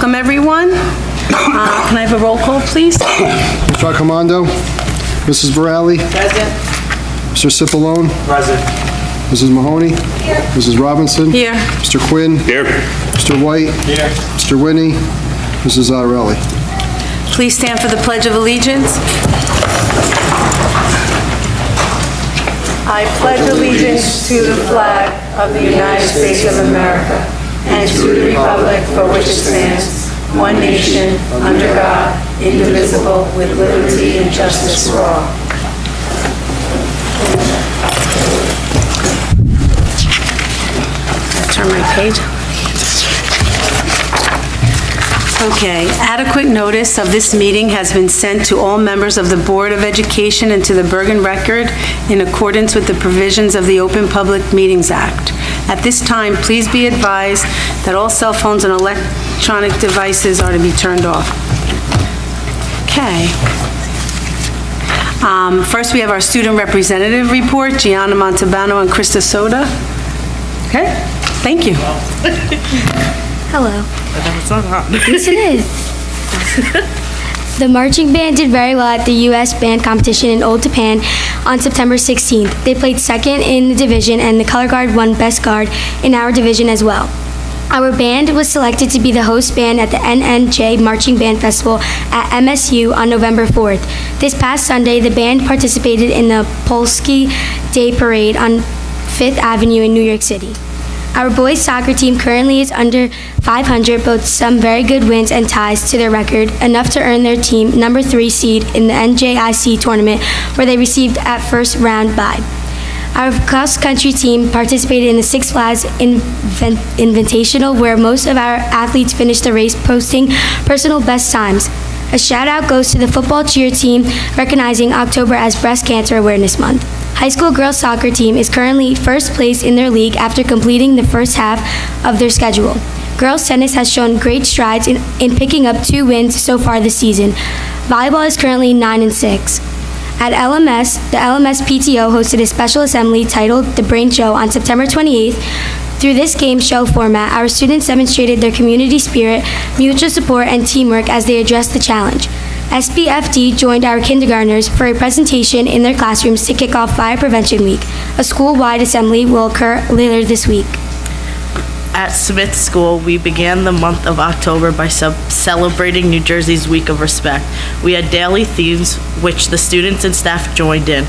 Welcome, everyone. Can I have a roll call, please? Mr. Accomando? Mrs. Borelli? Present. Mr. Cipollone? Present. Mrs. Mahoney? Here. Mrs. Robinson? Here. Mr. Quinn? Here. Mr. White? Here. Mr. Whitney? Mrs. Zarelli? Please stand for the Pledge of Allegiance. I pledge allegiance to the flag of the United States of America and to the republic for which it stands, one nation, under God, indivisible, with liberty and justice for all. Turn my page. Okay, adequate notice of this meeting has been sent to all members of the Board of Education and to the Bergen Record in accordance with the provisions of the Open Public Meetings Act. At this time, please be advised that all cell phones and electronic devices are to be turned off. Okay. First, we have our student representative report, Gianna Montalbano and Krista Soda. Okay, thank you. Hello. It's not hot. Yes, it is. The marching band did very well at the U.S. band competition in Old Japan on September 16th. They played second in the division, and the color guard won best guard in our division as well. Our band was selected to be the host band at the NNJ Marching Band Festival at MSU on November 4th. This past Sunday, the band participated in the Polski Day Parade on 5th Avenue in New York City. Our boys soccer team currently is under 500, both some very good wins and ties to their record, enough to earn their team number 3 seed in the NJIC tournament, where they received at first round bye. Our cross-country team participated in the Six Flags Invitational, where most of our athletes finished the race posting personal best times. A shout-out goes to the football cheer team, recognizing October as Breast Cancer Awareness Month. High school girls soccer team is currently first place in their league after completing the first half of their schedule. Girls tennis has shown great strides in picking up 2 wins so far this season. Volleyball is currently 9-6. At LMS, the LMS PTO hosted a special assembly titled The Brain Show on September 28th. Through this game show format, our students demonstrated their community spirit, mutual support, and teamwork as they addressed the challenge. SBFD joined our kindergartners for a presentation in their classrooms to kick off Fire Prevention Week. A school-wide assembly will occur later this week. At Smith School, we began the month of October by celebrating New Jersey's Week of Respect. We had daily themes which the students and staff joined in.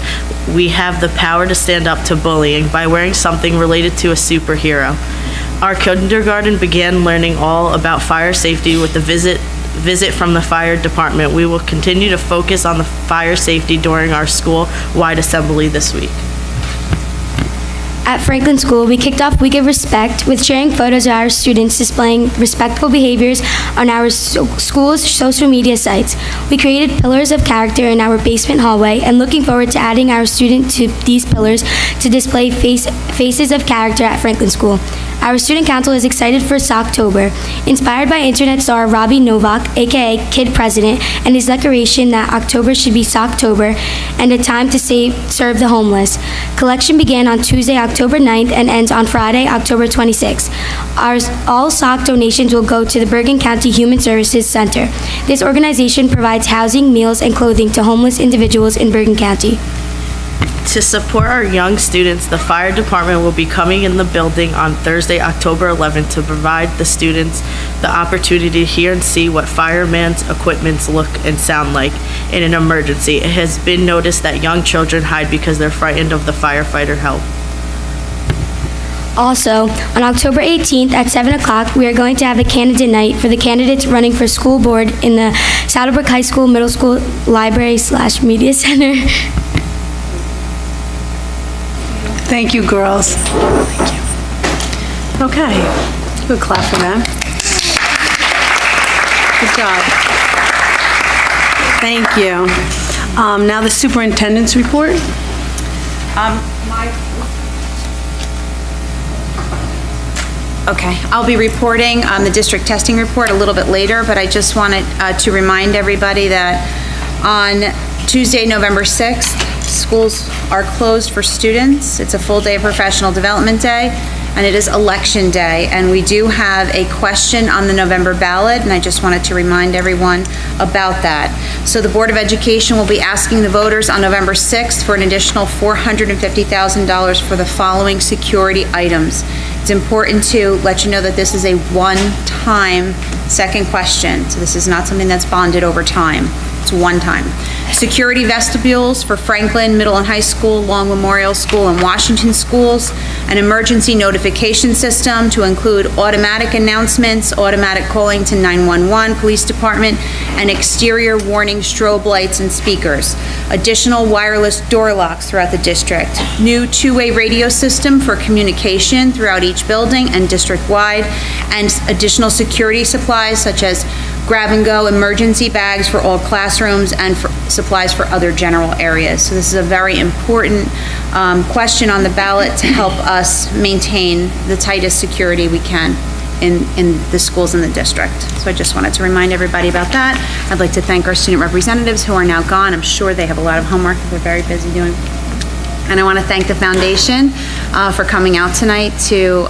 We have the power to stand up to bullying by wearing something related to a superhero. Our kindergarten began learning all about fire safety with the visit from the fire department. We will continue to focus on the fire safety during our school-wide assembly this week. At Franklin School, we kicked off Week of Respect with sharing photos of our students displaying respectful behaviors on our school's social media sites. We created pillars of character in our basement hallway and looking forward to adding our students to these pillars to display faces of character at Franklin School. Our student council is excited for Socktober, inspired by internet star Robbie Novak, aka Kid President, and his declaration that October should be Socktober and a time to serve the homeless. Collection began on Tuesday, October 9th and ends on Friday, October 26th. All sock donations will go to the Bergen County Human Services Center. This organization provides housing, meals, and clothing to homeless individuals in Bergen County. To support our young students, the fire department will be coming in the building on Thursday, October 11th to provide the students the opportunity to hear and see what fireman's equipments look and sound like in an emergency. It has been noticed that young children hide because they're frightened of the firefighter help. Also, on October 18th at 7 o'clock, we are going to have a candidate night for the candidates running for school board in the Saddlebrook High School Middle School Library/Media Center. Thank you, girls. Thank you. Okay, good clap for them. Good job. Thank you. Now the superintendent's report. Okay, I'll be reporting on the district testing report a little bit later, but I just wanted to remind everybody that on Tuesday, November 6th, schools are closed for students. It's a full day of professional development day, and it is Election Day, and we do have a question on the November ballot, and I just wanted to remind everyone about that. So the Board of Education will be asking the voters on November 6th for an additional $450,000 for the following security items. It's important to let you know that this is a one-time second question, so this is not something that's bonded over time. It's one time. Security vestibules for Franklin Middle and High School, Long Memorial School, and Washington schools. An emergency notification system to include automatic announcements, automatic calling to 911, police department, and exterior warning strobe lights and speakers. Additional wireless door locks throughout the district. New two-way radio system for communication throughout each building and district-wide. And additional security supplies such as grab-and-go emergency bags for all classrooms and for supplies for other general areas. So this is a very important question on the ballot to help us maintain the tightest security we can in the schools in the district. So I just wanted to remind everybody about that. I'd like to thank our student representatives who are now gone. I'm sure they have a lot of homework that they're very busy doing. And I want to thank the foundation for coming out tonight to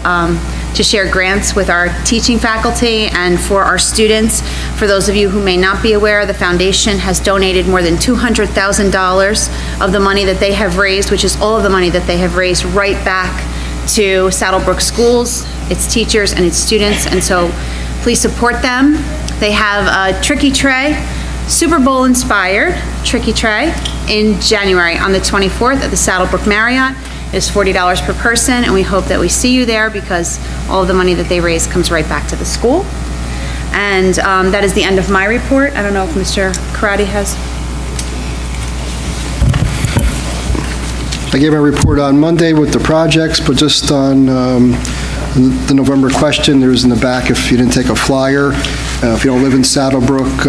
share grants with our teaching faculty and for our students. For those of you who may not be aware, the foundation has donated more than $200,000 of the money that they have raised, which is all of the money that they have raised, right back to Saddlebrook Schools, its teachers, and its students. And so please support them. They have a Tricky Tray, Super Bowl inspired Tricky Tray in January on the 24th at the Saddlebrook Marriott. It's $40 per person, and we hope that we see you there because all of the money that they raise comes right back to the school. And that is the end of my report. I don't know if Mr. Karate has. I gave a report on Monday with the projects, but just on the November question, there's in the back, if you didn't take a flyer, if you don't live in Saddlebrook,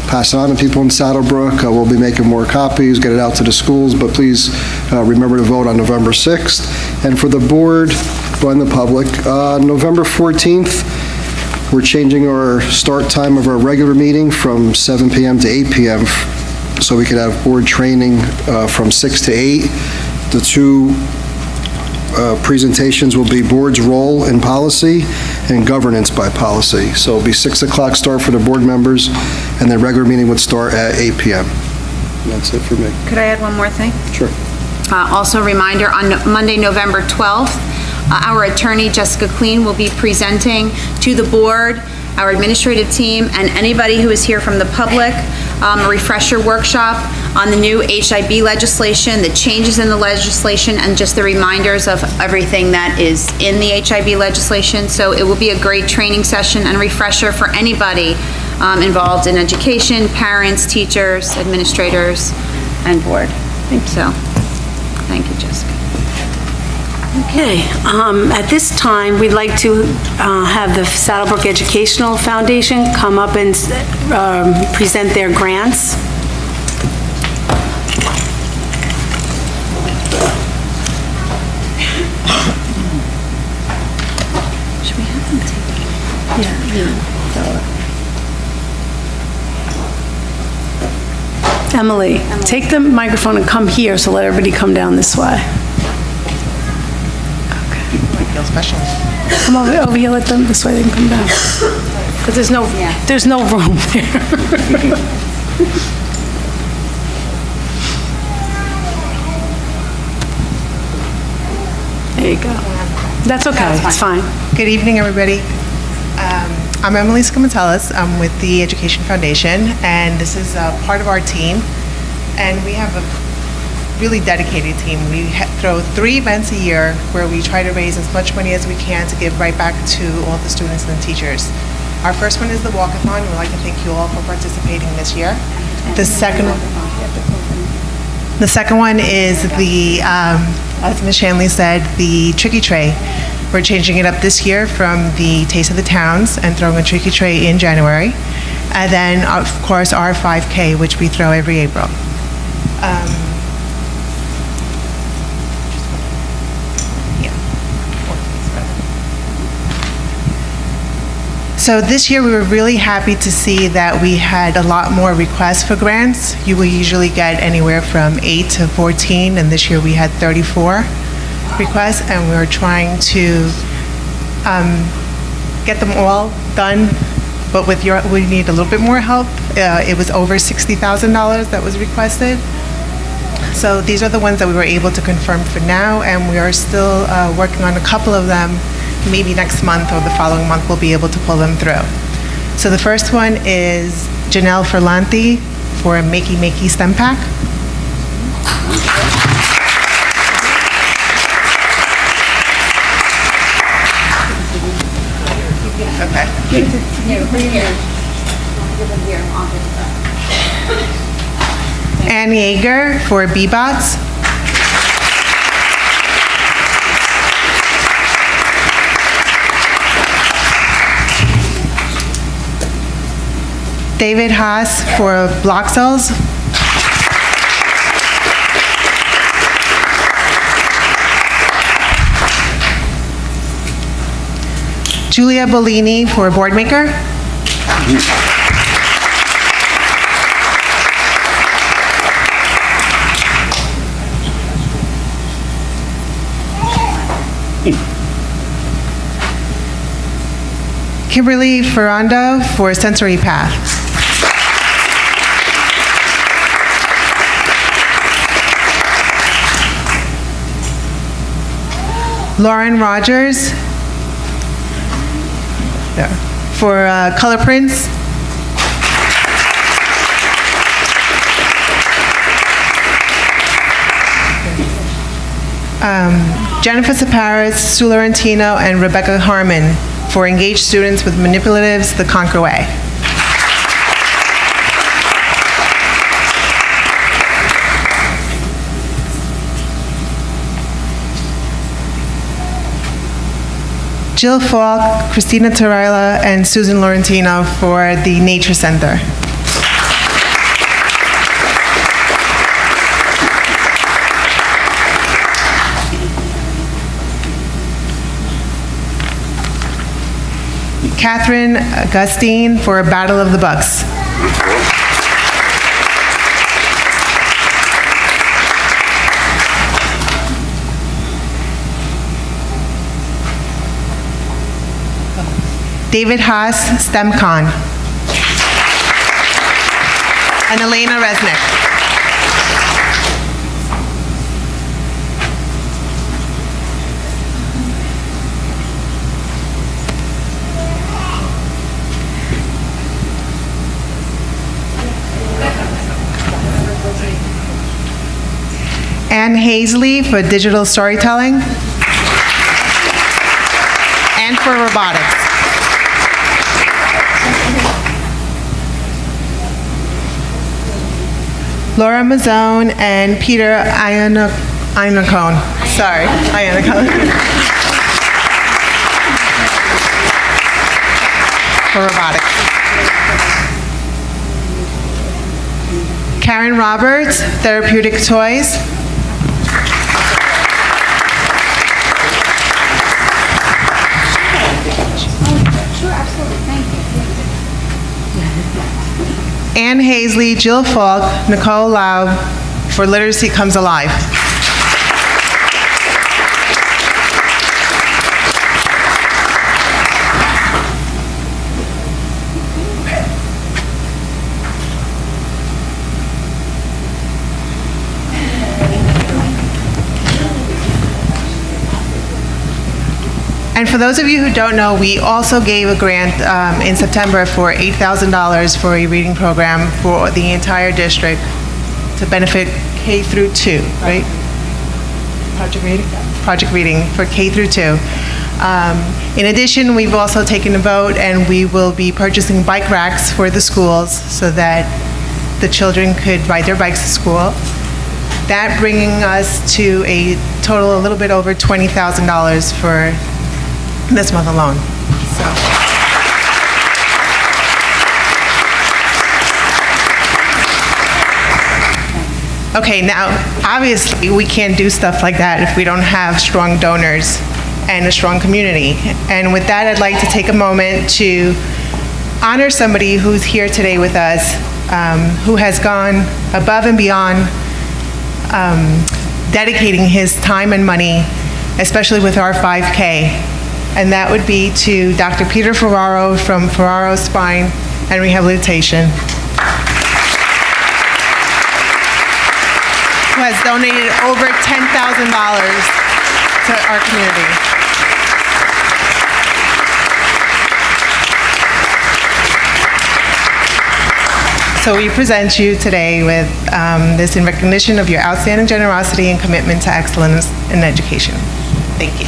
pass it on to people in Saddlebrook. We'll be making more copies, get it out to the schools, but please remember to vote on November 6th. And for the board and the public, November 14th, we're changing our start time of our regular meeting from 7 p.m. to 8 p.m. so we could have board training from 6 to 8. The two presentations will be board's role in policy and governance by policy. So it'll be 6 o'clock start for the board members, and the regular meeting would start at 8 p.m. And that's it for me. Could I add one more thing? Sure. Also, a reminder, on Monday, November 12th, our attorney, Jessica Clean, will be presenting to the board, our administrative team, and anybody who is here from the public, a refresher workshop on the new HIB legislation, the changes in the legislation, and just the reminders of everything that is in the HIB legislation. So it will be a great training session and refresher for anybody involved in education, parents, teachers, administrators, and board. So, thank you, Jessica. Okay, at this time, we'd like to have the Saddlebrook Educational Foundation come up and present their grants. Should we have them take? Emily, take the microphone and come here, so let everybody come down this way. Special. Come over here, let them, this way they can come down. Because there's no room there. There you go. That's okay, it's fine. Good evening, everybody. I'm Emily Scamatellis. I'm with the Education Foundation, and this is part of our team. And we have a really dedicated team. We throw 3 events a year where we try to raise as much money as we can to give right back to all the students and the teachers. Our first one is the walkathon. We'd like to thank you all for participating this year. The second one is the, as Ms. Shanley said, the Tricky Tray. We're changing it up this year from the Taste of the Towns and throwing a Tricky Tray in January. And then, of course, our 5K, which we throw every April. So this year we were really happy to see that we had a lot more requests for grants. You will usually get anywhere from 8 to 14, and this year we had 34 requests, and we were trying to get them all done, but we need a little bit more help. It was over $60,000 that was requested. So these are the ones that we were able to confirm for now, and we are still working on a couple of them. Maybe next month or the following month we'll be able to pull them through. So the first one is Janelle Ferlanti for a Makey Makey STEM Pack. Okay. Ann Yeager for B-Bots. David Haas for Block Cells. Julia Bellini for Board Maker. Kimberly Ferrando for Sensory Path. Lauren Rogers for Color Prints. Jennifer Saparis, Sue Laurentino, and Rebecca Harmon for Engaged Students with Manipulatives the Conquer Way. Jill Falk, Christina Torella, and Susan Laurentino for the Nature Center. Catherine Augustine for Battle of the Bucks. David Haas, STEMCon. And Elena Resnick. Ann Hazley for Digital Storytelling. And for Robotics. Laura Mazzone and Peter Iannacone. Sorry, Iannacone. For Robotics. Karen Roberts, Therapeutic Toys. Ann Hazley, Jill Falk, Nicole Laub for Literacy Comes Alive. And for those of you who don't know, we also gave a grant in September for $8,000 for a reading program for the entire district to benefit K through 2, right? Project Reading? Project Reading for K through 2. In addition, we've also taken a vote and we will be purchasing bike racks for the schools so that the children could ride their bikes to school. That bringing us to a total a little bit over $20,000 for this month alone. Okay, now, obviously, we can't do stuff like that if we don't have strong donors and a strong community. And with that, I'd like to take a moment to honor somebody who's here today with us, who has gone above and beyond dedicating his time and money, especially with our 5K. and that would be to Dr. Peter Ferraro from Ferraro Spine and Rehabilitation, who has donated over $10,000 to our community. So we present you today with this in recognition of your outstanding generosity and commitment to excellence in education. Thank you.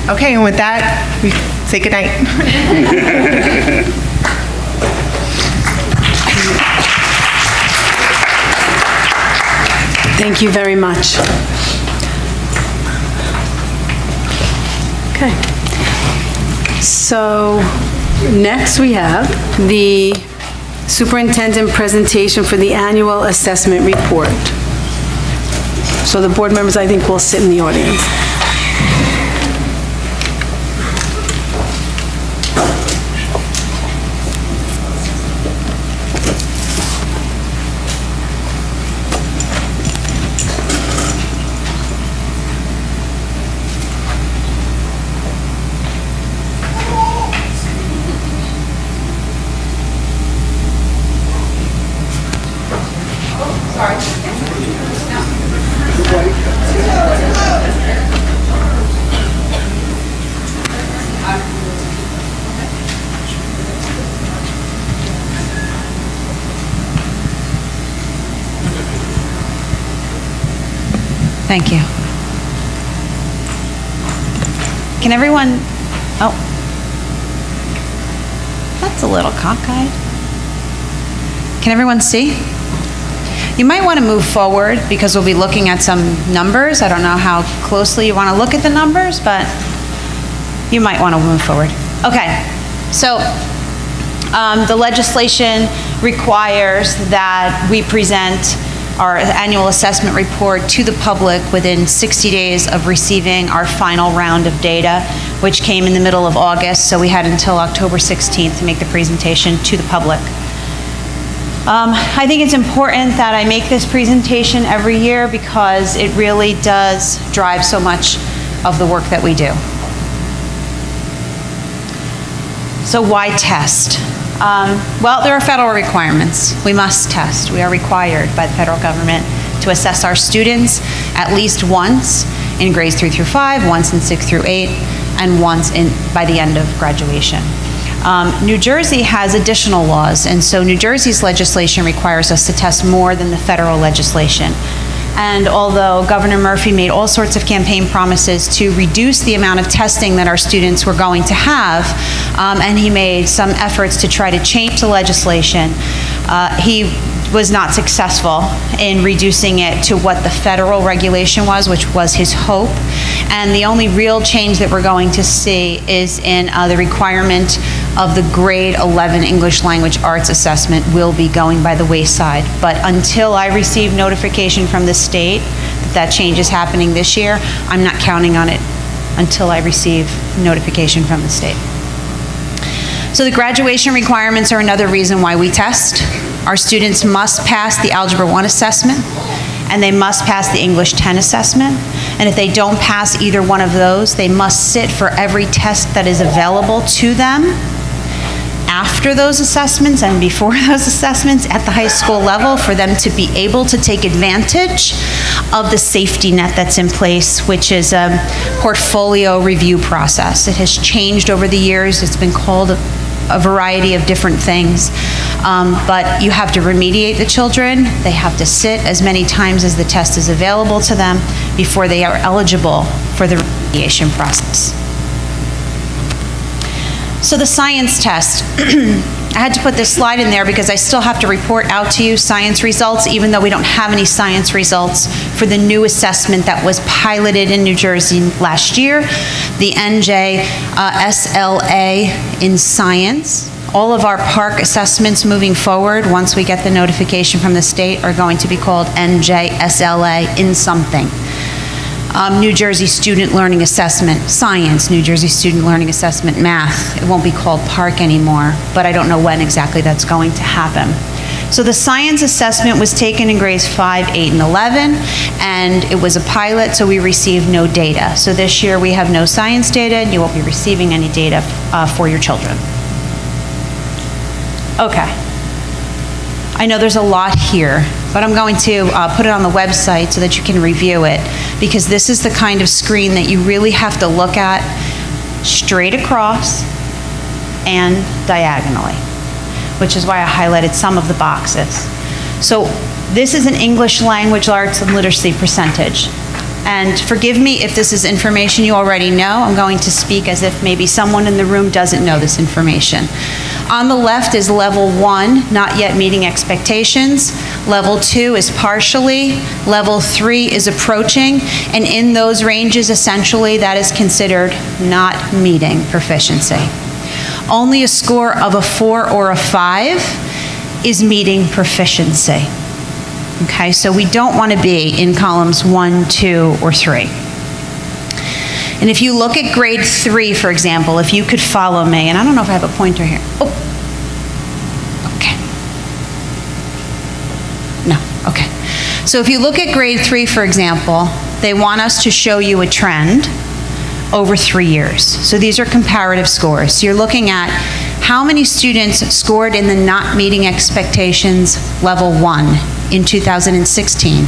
Okay, and with that, we say goodnight. Thank you very much. Okay. So next we have the superintendent presentation for the annual assessment report. So the board members, I think, will sit in the audience. Thank you. Can everyone, oh, that's a little cockeyed. Can everyone see? You might want to move forward because we'll be looking at some numbers. I don't know how closely you want to look at the numbers, but you might want to move forward. Okay, so the legislation requires that we present our annual assessment report to the public within 60 days of receiving our final round of data, which came in the middle of August, so we had until October 16th to make the presentation to the public. I think it's important that I make this presentation every year because it really does drive so much of the work that we do. So why test? Well, there are federal requirements. We must test. We are required by the federal government to assess our students at least once in grades 3 through 5, once in 6 through 8, and once by the end of graduation. New Jersey has additional laws, and so New Jersey's legislation requires us to test more than the federal legislation. And although Governor Murphy made all sorts of campaign promises to reduce the amount of testing that our students were going to have, and he made some efforts to try to change the legislation, he was not successful in reducing it to what the federal regulation was, which was his hope. And the only real change that we're going to see is in the requirement of the grade 11 English language arts assessment will be going by the wayside. But until I receive notification from the state that that change is happening this year, I'm not counting on it until I receive notification from the state. So the graduation requirements are another reason why we test. Our students must pass the Algebra 1 assessment, and they must pass the English 10 assessment. And if they don't pass either one of those, they must sit for every test that is available to them after those assessments and before those assessments at the high school level for them to be able to take advantage of the safety net that's in place, which is a portfolio review process. It has changed over the years. It's been called a variety of different things. But you have to remediate the children. They have to sit as many times as the test is available to them before they are eligible for the remediation process. So the science test. I had to put this slide in there because I still have to report out to you science results, even though we don't have any science results for the new assessment that was piloted in New Jersey last year, the NJ SLA in science. All of our park assessments moving forward, once we get the notification from the state, are going to be called NJ SLA in something. New Jersey Student Learning Assessment, Science, New Jersey Student Learning Assessment, Math. It won't be called Park anymore, but I don't know when exactly that's going to happen. So the science assessment was taken in grades 5, 8, and 11, and it was a pilot, so we received no data. So this year we have no science data, and you won't be receiving any data for your children. Okay. I know there's a lot here, but I'm going to put it on the website so that you can review it, because this is the kind of screen that you really have to look at straight across and diagonally, which is why I highlighted some of the boxes. So this is an English language arts and literacy percentage. And forgive me if this is information you already know. I'm going to speak as if maybe someone in the room doesn't know this information. On the left is level 1, not yet meeting expectations. Level 2 is partially. Level 3 is approaching. And in those ranges, essentially, that is considered not meeting proficiency. Only a score of a 4 or a 5 is meeting proficiency. Okay, so we don't want to be in columns 1, 2, or 3. And if you look at grade 3, for example, if you could follow me, and I don't know if I have a pointer here. Oh, okay. No, okay. So if you look at grade 3, for example, they want us to show you a trend over 3 years. So these are comparative scores. So you're looking at how many students scored in the not meeting expectations level 1 in 2016.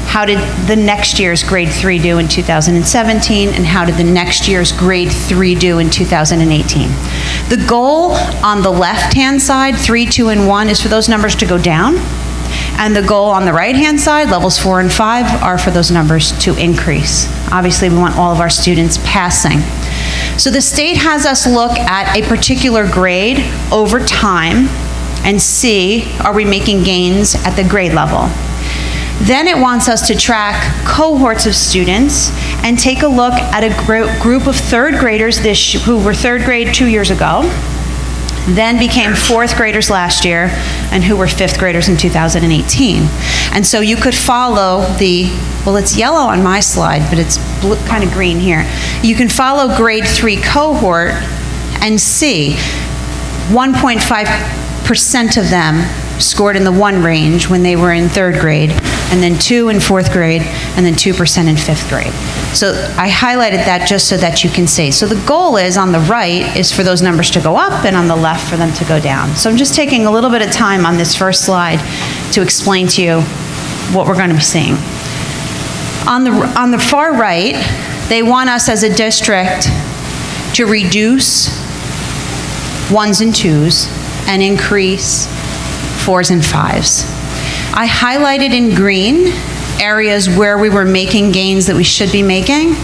How did the next year's grade 3 do in 2017, and how did the next year's grade 3 do in 2018? The goal on the left-hand side, 3, 2, and 1, is for those numbers to go down, and the goal on the right-hand side, levels 4 and 5, are for those numbers to increase. Obviously, we want all of our students passing. So the state has us look at a particular grade over time and see, are we making gains at the grade level? Then it wants us to track cohorts of students and take a look at a group of third graders who were third grade 2 years ago, then became fourth graders last year, and who were fifth graders in 2018. And so you could follow well, it's yellow on my slide, but it's kind of green here. You can follow grade 3 cohort and see 1.5% of them scored in the 1 range when they were in third grade, and then 2 in fourth grade, and then 2% in fifth grade. So I highlighted that just so that you can see. So the goal is, on the right, is for those numbers to go up, and on the left for them to go down. So I'm just taking a little bit of time on this first slide to explain to you what we're going to be seeing. On the far right, they want us as a district to reduce 1s and 2s and increase 4s and 5s. I highlighted in green areas where we were making gains that we should be making,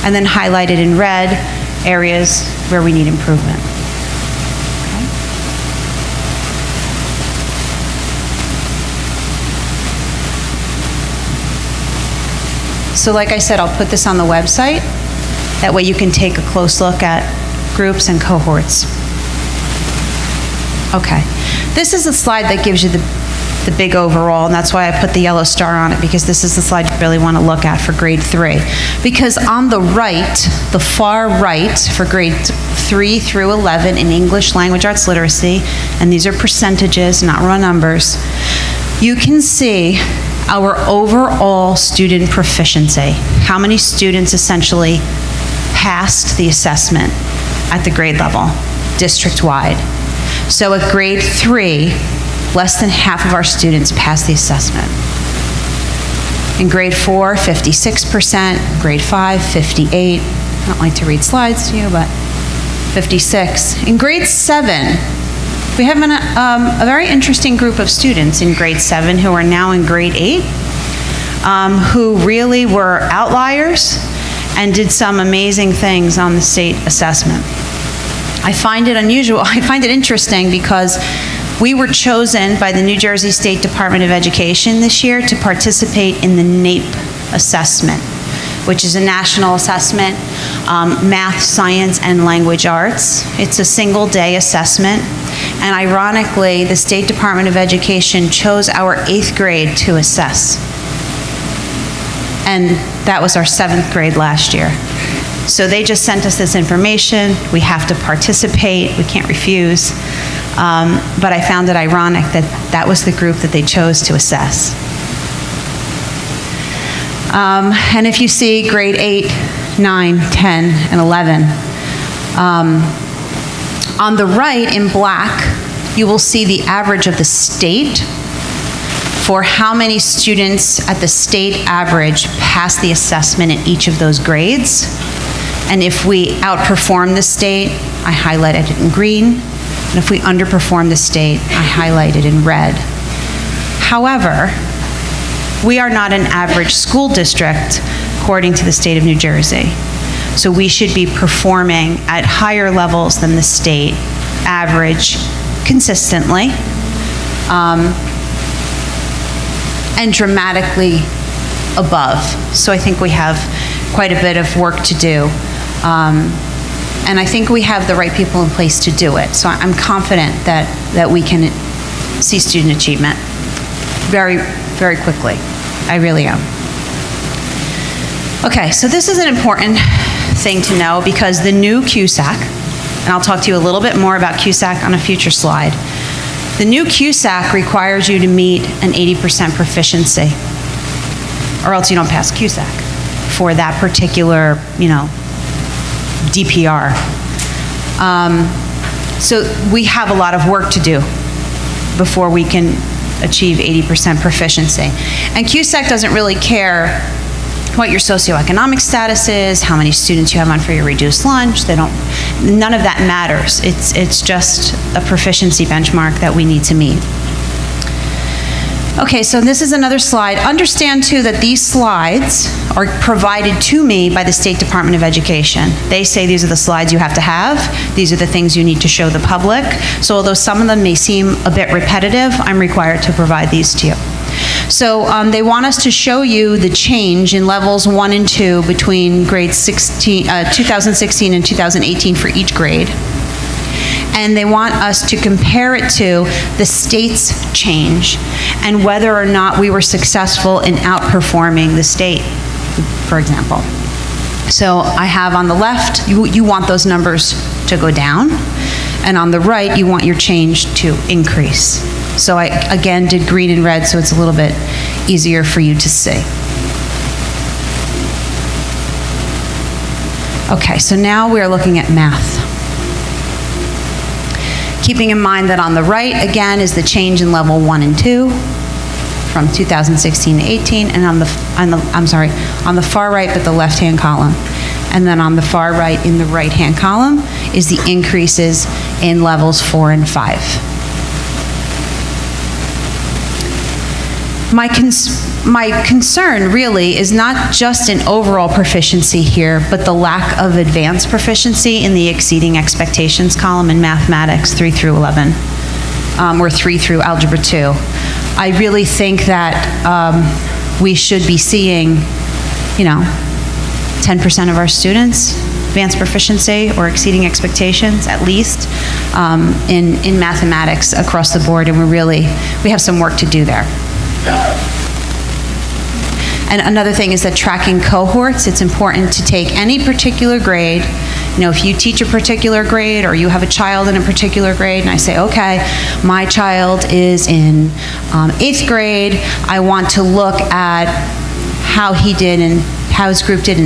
and then highlighted in red areas where we need improvement. So like I said, I'll put this on the website. That way you can take a close look at groups and cohorts. Okay. This is a slide that gives you the big overall, and that's why I put the yellow star on it, because this is the slide you really want to look at for grade 3. Because on the right, the far right, for grade 3 through 11 in English, language, arts, literacy, and these are percentages, not raw numbers, you can see our overall student proficiency. How many students essentially passed the assessment at the grade level, district-wide. So at grade 3, less than half of our students passed the assessment. In grade 4, 56%, grade 5, 58. I don't like to read slides to you, but 56. In grade 7, we have a very interesting group of students in grade 7 who are now in grade 8, who really were outliers and did some amazing things on the state assessment. I find it unusual, I find it interesting, because we were chosen by the New Jersey State Department of Education this year to participate in the NAEP assessment, which is a national assessment, math, science, and language arts. It's a single-day assessment, and ironically, the State Department of Education chose our 8th grade to assess. And that was our 7th grade last year. So they just sent us this information. We have to participate. We can't refuse. But I found it ironic that that was the group that they chose to assess. And if you see grade 8, 9, 10, and 11, on the right in black, you will see the average of the state for how many students at the state average pass the assessment in each of those grades. And if we outperform the state, I highlighted it in green. And if we underperform the state, I highlighted in red. However, we are not an average school district according to the state of New Jersey. So we should be performing at higher levels than the state average consistently, and dramatically above. So I think we have quite a bit of work to do. And I think we have the right people in place to do it. So I'm confident that we can see student achievement very, very quickly. I really am. Okay, so this is an important thing to know because the new CUSAC, and I'll talk to you a little bit more about CUSAC on a future slide. The new CUSAC requires you to meet an 80% proficiency, or else you don't pass CUSAC for that particular, DPR. So we have a lot of work to do before we can achieve 80% proficiency. And CUSAC doesn't really care what your socioeconomic status is, how many students you have on for your reduced lunch. None of that matters. It's just a proficiency benchmark that we need to meet. Okay, so this is another slide. Understand too that these slides are provided to me by the State Department of Education. They say these are the slides you have to have. These are the things you need to show the public. So although some of them may seem a bit repetitive, I'm required to provide these to you. So they want us to show you the change in levels 1 and 2 between grades 2016 and 2018 for each grade. And they want us to compare it to the state's change and whether or not we were successful in outperforming the state, for example. So I have on the left, you want those numbers to go down, and on the right, you want your change to increase. So I, again, did green and red so it's a little bit easier for you to see. Okay, so now we're looking at math. Keeping in mind that on the right, again, is the change in level 1 and 2 from 2016 to 18, and on the far right, but the left-hand column. And then on the far right, in the right-hand column, is the increases in levels 4 and 5. My concern really is not just an overall proficiency here, but the lack of advanced proficiency in the exceeding expectations column in mathematics 3 through 11, or 3 through algebra 2. I really think that we should be seeing, 10% of our students advanced proficiency or exceeding expectations at least in mathematics across the board, and we have some work to do there. And another thing is that tracking cohorts, it's important to take any particular grade. If you teach a particular grade or you have a child in a particular grade and I say, okay, my child is in 8th grade, I want to look at how he did and how his group did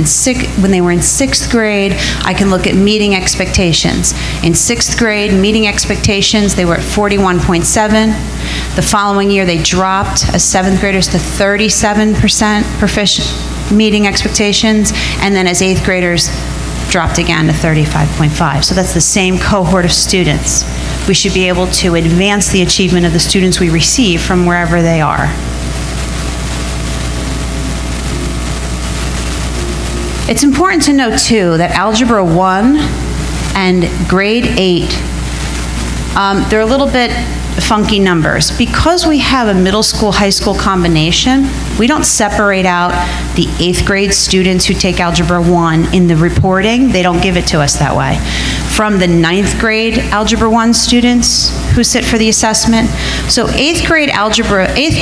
when they were in 6th grade. I can look at meeting expectations. In 6th grade, meeting expectations, they were at 41.7. The following year, they dropped as 7th graders to 37% proficient meeting expectations, and then as 8th graders, dropped again to 35.5. So that's the same cohort of students. We should be able to advance the achievement of the students we receive from wherever they are. It's important to note, too, that Algebra 1 and Grade 8, they're a little bit funky numbers. Because we have a middle school, high school combination, we don't separate out the 8th grade students who take Algebra 1 in the reporting. They don't give it to us that way. from the 9th grade Algebra 1 students who sit for the assessment. So 8th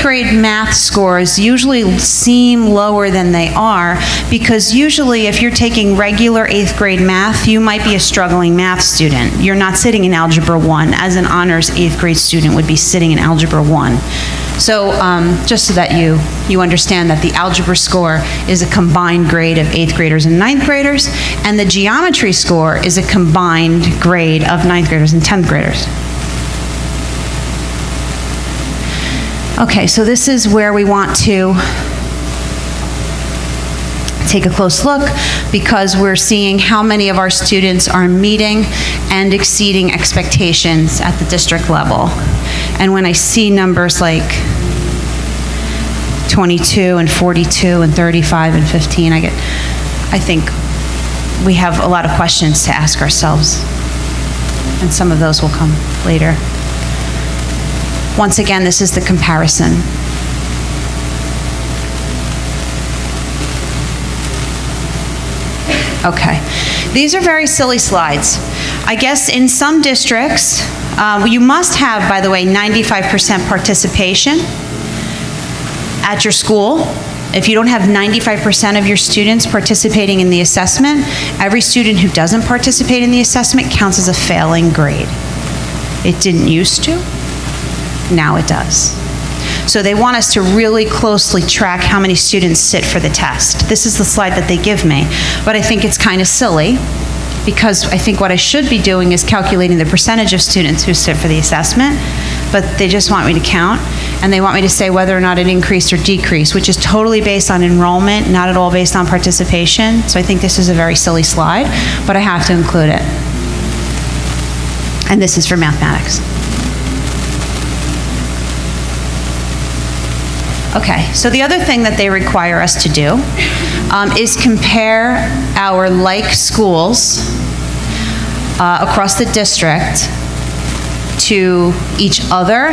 grade math scores usually seem lower than they are, because usually if you're taking regular 8th grade math, you might be a struggling math student. You're not sitting in Algebra 1 as an honors 8th grade student would be sitting in Algebra 1. So just so that you understand that the algebra score is a combined grade of 8th graders and 9th graders, and the geometry score is a combined grade of 9th graders and 10th graders. Okay, so this is where we want to take a close look, because we're seeing how many of our students are meeting and exceeding expectations at the district level. And when I see numbers like 22 and 42 and 35 and 15, I think we have a lot of questions to ask ourselves. And some of those will come later. Once again, this is the comparison. Okay. These are very silly slides. I guess in some districts, you must have, by the way, 95% participation at your school. If you don't have 95% of your students participating in the assessment, every student who doesn't participate in the assessment counts as a failing grade. It didn't used to. Now it does. So they want us to really closely track how many students sit for the test. This is the slide that they give me, but I think it's kind of silly, because I think what I should be doing is calculating the percentage of students who sit for the assessment, but they just want me to count, and they want me to say whether or not it increased or decreased, which is totally based on enrollment, not at all based on participation. So I think this is a very silly slide, but I have to include it. And this is for mathematics. Okay, so the other thing that they require us to do is compare our like schools across the district to each other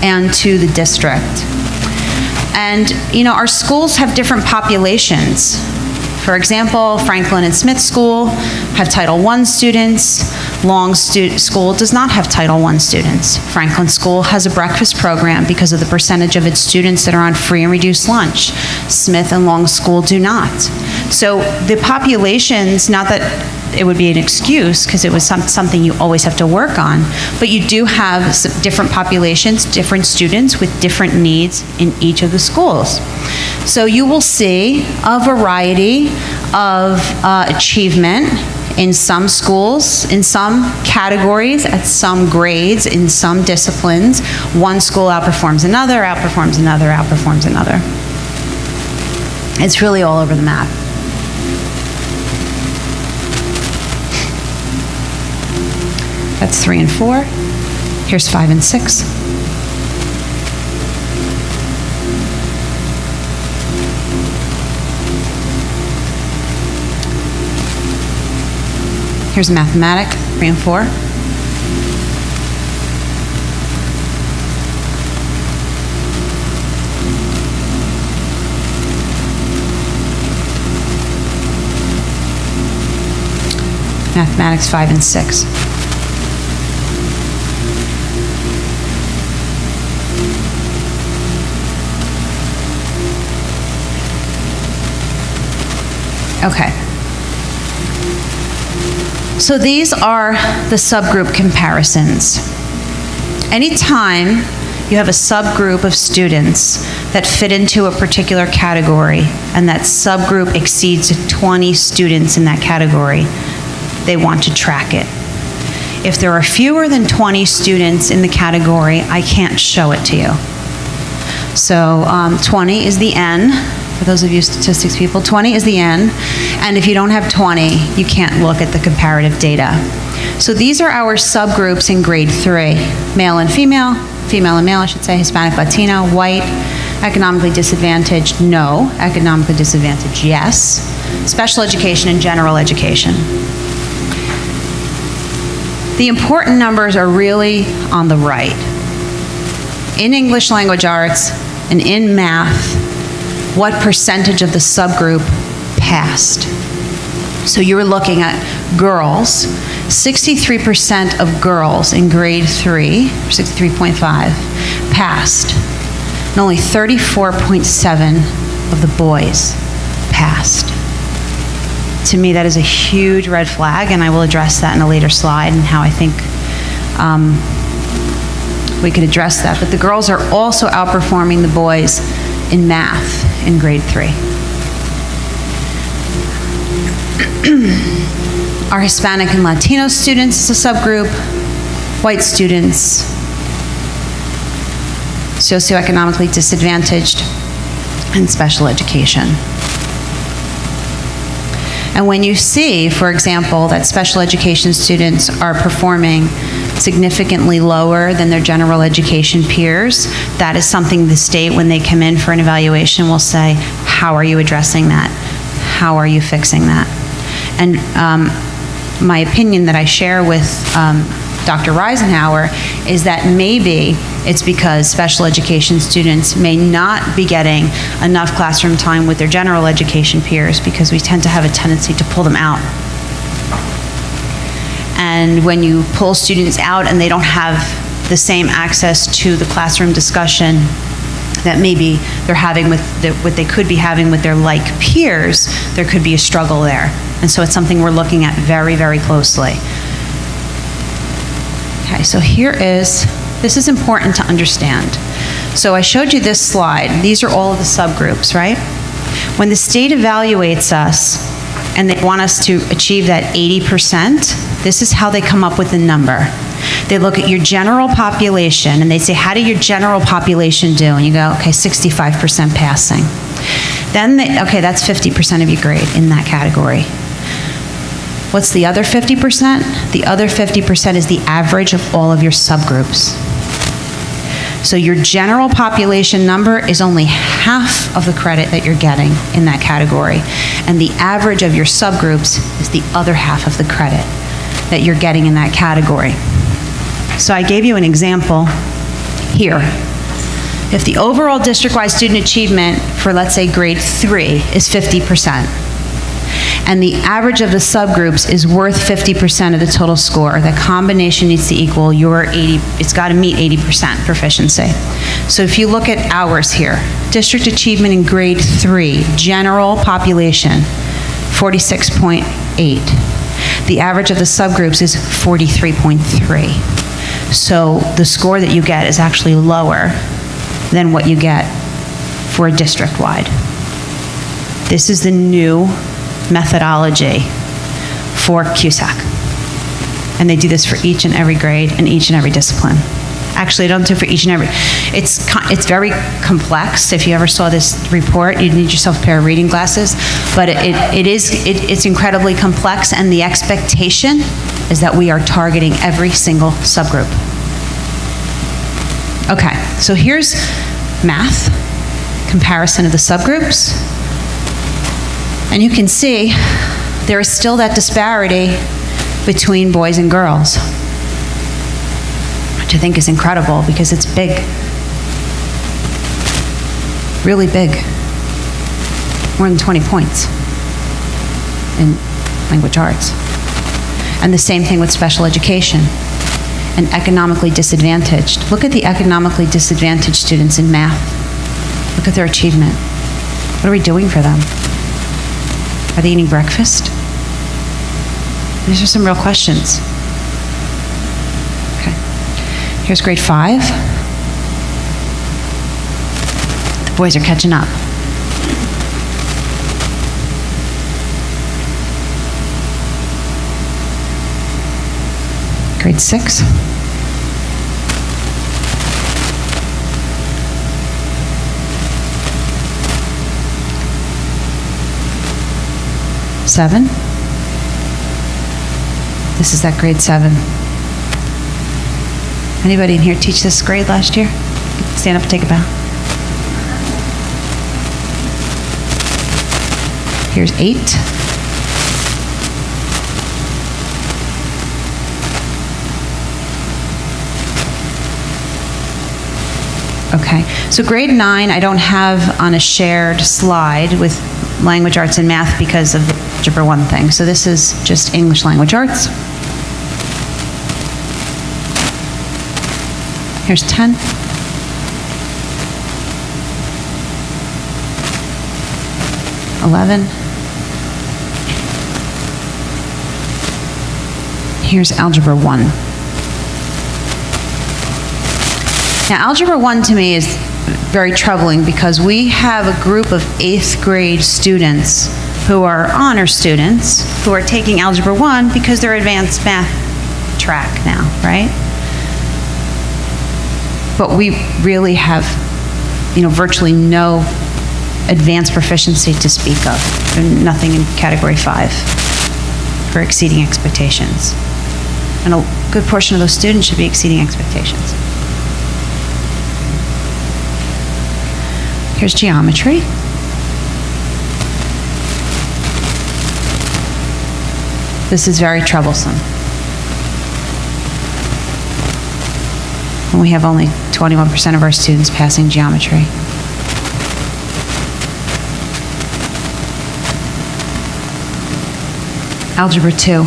and to the district. And, you know, our schools have different populations. For example, Franklin and Smith School have Title I students. Long School does not have Title I students. Franklin School has a breakfast program because of the percentage of its students that are on free and reduced lunch. Smith and Long School do not. So the populations, not that it would be an excuse, because it was something you always have to work on, but you do have some different populations, different students with different needs in each of the schools. So you will see a variety of achievement in some schools, in some categories, at some grades, in some disciplines. One school outperforms another, outperforms another, outperforms another. It's really all over the map. That's 3 and 4. Here's 5 and 6. Here's mathematics, 3 and 4. Mathematics, 5 and 6. Okay. So these are the subgroup comparisons. Anytime you have a subgroup of students that fit into a particular category, and that subgroup exceeds 20 students in that category, they want to track it. If there are fewer than 20 students in the category, I can't show it to you. So 20 is the N. For those of you statistics people, 20 is the N, and if you don't have 20, you can't look at the comparative data. So these are our subgroups in grade 3. Male and female and male, I should say, Hispanic, Latino, white, economically disadvantaged, no, economically disadvantaged, yes, special education and general education. The important numbers are really on the right. In English language arts and in math, what percentage of the subgroup passed? So you're looking at girls, 63% of girls in grade 3, 63.5, passed. And only 34.7 of the boys passed. To me, that is a huge red flag, and I will address that in a later slide and how I think we could address that. But the girls are also outperforming the boys in math in grade 3. Our Hispanic and Latino students is a subgroup, white students, socioeconomically disadvantaged, and special education. And when you see, for example, that special education students are performing significantly lower than their general education peers, that is something the state, when they come in for an evaluation, will say, how are you addressing that? How are you fixing that? And my opinion that I share with Dr. Reisenhower is that maybe it's because special education students may not be getting enough classroom time with their general education peers, because we tend to have a tendency to pull them out. And when you pull students out and they don't have the same access to the classroom discussion that maybe they're having with what they could be having with their like peers, there could be a struggle there. And so it's something we're looking at very, very closely. Okay, so this is important to understand. So I showed you this slide. These are all of the subgroups, right? When the state evaluates us and they want us to achieve that 80%, this is how they come up with the number. They look at your general population and they say, how did your general population do? And you go, okay, 65% passing. Then, okay, that's 50% of your grade in that category. What's the other 50%? The other 50% is the average of all of your subgroups. So your general population number is only half of the credit that you're getting in that category. And the average of your subgroups is the other half of the credit that you're getting in that category. So I gave you an example here. If the overall district-wide student achievement for, let's say, grade 3 is 50%, and the average of the subgroups is worth 50% of the total score, that combination needs to equal your 80, it's got to meet 80% proficiency. So if you look at ours here, district achievement in grade 3, general population, 46.8. The average of the subgroups is 43.3. So the score that you get is actually lower than what you get for a district-wide. This is the new methodology for CUSAC. And they do this for each and every grade and each and every discipline. Actually, they don't do it for each and every. It's very complex. If you ever saw this report, you'd need yourself a pair of reading glasses. But it's incredibly complex, and the expectation is that we are targeting every single subgroup. Okay, so here's math, comparison of the subgroups. And you can see there is still that disparity between boys and girls, which I think is incredible because it's big. Really big. More than 20 points in language arts. And the same thing with special education and economically disadvantaged. Look at the economically disadvantaged students in math. Look at their achievement. What are we doing for them? Are they eating breakfast? These are some real questions. Okay. Here's grade 5. The boys are catching up. Grade 6. Seven. This is that grade 7. Anybody in here teach this grade last year? Stand up and take a bow. Here's 8. Okay, so grade 9 I don't have on a shared slide with language arts and math because of the Algebra 1 thing. So this is just English Language Arts. Here's 10. Here's Algebra 1. Now, Algebra 1 to me is very troubling because we have a group of 8th grade students who are honor students who are taking Algebra 1 because they're advanced math track now, right? But we really have, virtually no advanced proficiency to speak of. Nothing in Category 5 for exceeding expectations. And a good portion of those students should be exceeding expectations. Here's geometry. This is very troublesome. And we have only 21% of our students passing geometry. Algebra 2.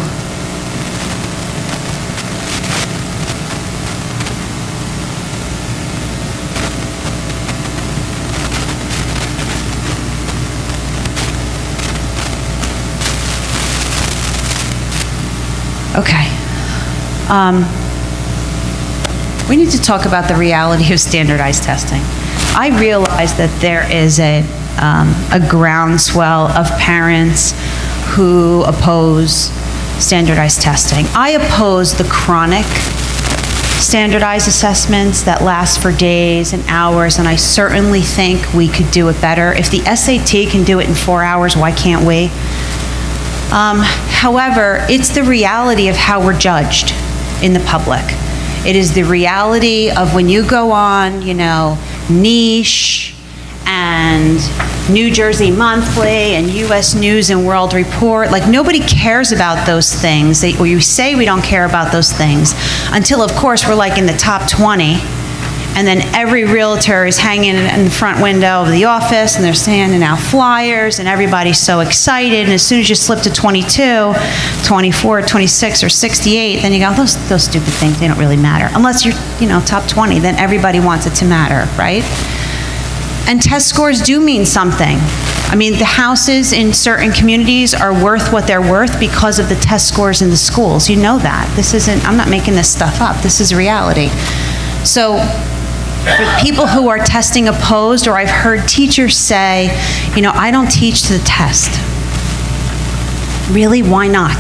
Okay. We need to talk about the reality of standardized testing. I realize that there is a groundswell of parents who oppose standardized testing. I oppose the chronic standardized assessments that last for days and hours, and I certainly think we could do it better. If the SAT can do it in 4 hours, why can't we? However, it's the reality of how we're judged in the public. It is the reality of when you go on, Niche and New Jersey Monthly and U.S. News and World Report. Like, nobody cares about those things. Or you say we don't care about those things until, of course, we're like in the top 20. And then every realtor is hanging in the front window of the office, and they're handing out flyers, and everybody's so excited. And as soon as you slip to 22, 24, 26, or 68, then you go, those stupid things, they don't really matter. Unless you're, top 20, then everybody wants it to matter, right? And test scores do mean something. I mean, the houses in certain communities are worth what they're worth because of the test scores in the schools. You know that. I'm not making this stuff up. This is reality. So, for people who are testing opposed, or I've heard teachers say, I don't teach to the test. Really, why not?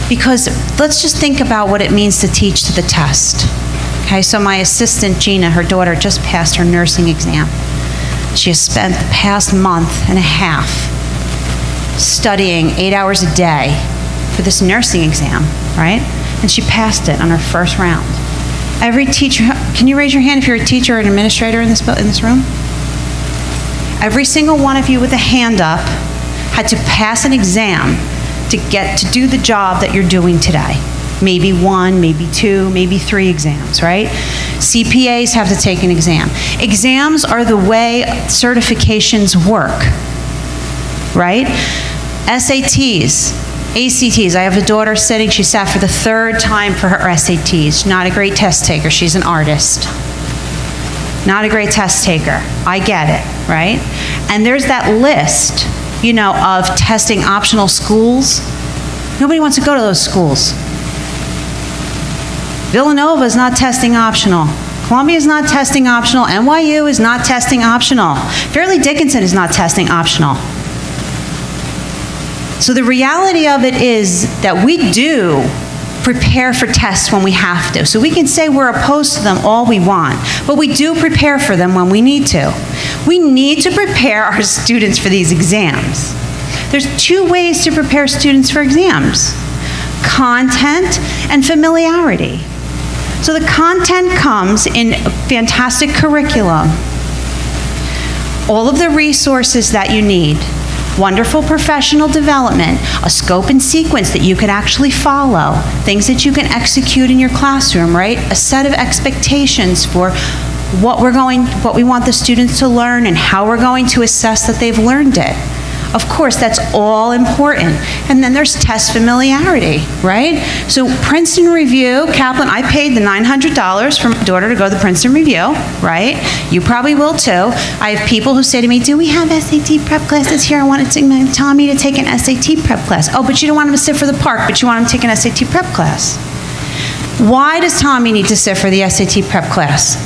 Because let's just think about what it means to teach to the test. Okay, so my assistant, Gina, her daughter, just passed her nursing exam. She has spent the past month and a half studying 8 hours a day for this nursing exam, right? And she passed it on her first round. Every teacher, can you raise your hand if you're a teacher or an administrator in this room? Every single one of you with a hand up had to pass an exam to get to do the job that you're doing today. Maybe 1, maybe 2, maybe 3 exams, right? CPAs have to take an exam. Exams are the way certifications work, right? SATs, ACTs. I have a daughter sitting, she sat for the 3rd time for her SATs. Not a great test taker, she's an artist. Not a great test taker. I get it, right? And there's that list, of testing optional schools. Nobody wants to go to those schools. Villanova is not testing optional. Columbia is not testing optional. NYU is not testing optional. Fairleigh Dickinson is not testing optional. So the reality of it is that we do prepare for tests when we have to. So we can say we're opposed to them all we want, but we do prepare for them when we need to. We need to prepare our students for these exams. There's 2 ways to prepare students for exams: content and familiarity. So the content comes in a fantastic curriculum, all of the resources that you need, wonderful professional development, a scope and sequence that you can actually follow, things that you can execute in your classroom, right? A set of expectations for what we want the students to learn and how we're going to assess that they've learned it. Of course, that's all important. And then there's test familiarity, right? So Princeton Review, Kaplan, I paid the $900 for my daughter to go to the Princeton Review, right? You probably will too. I have people who say to me, do we have SAT prep classes here? I wanted Tommy to take an SAT prep class. Oh, but you don't want him to sit for the park, but you want him to take an SAT prep class. Why does Tommy need to sit for the SAT prep class?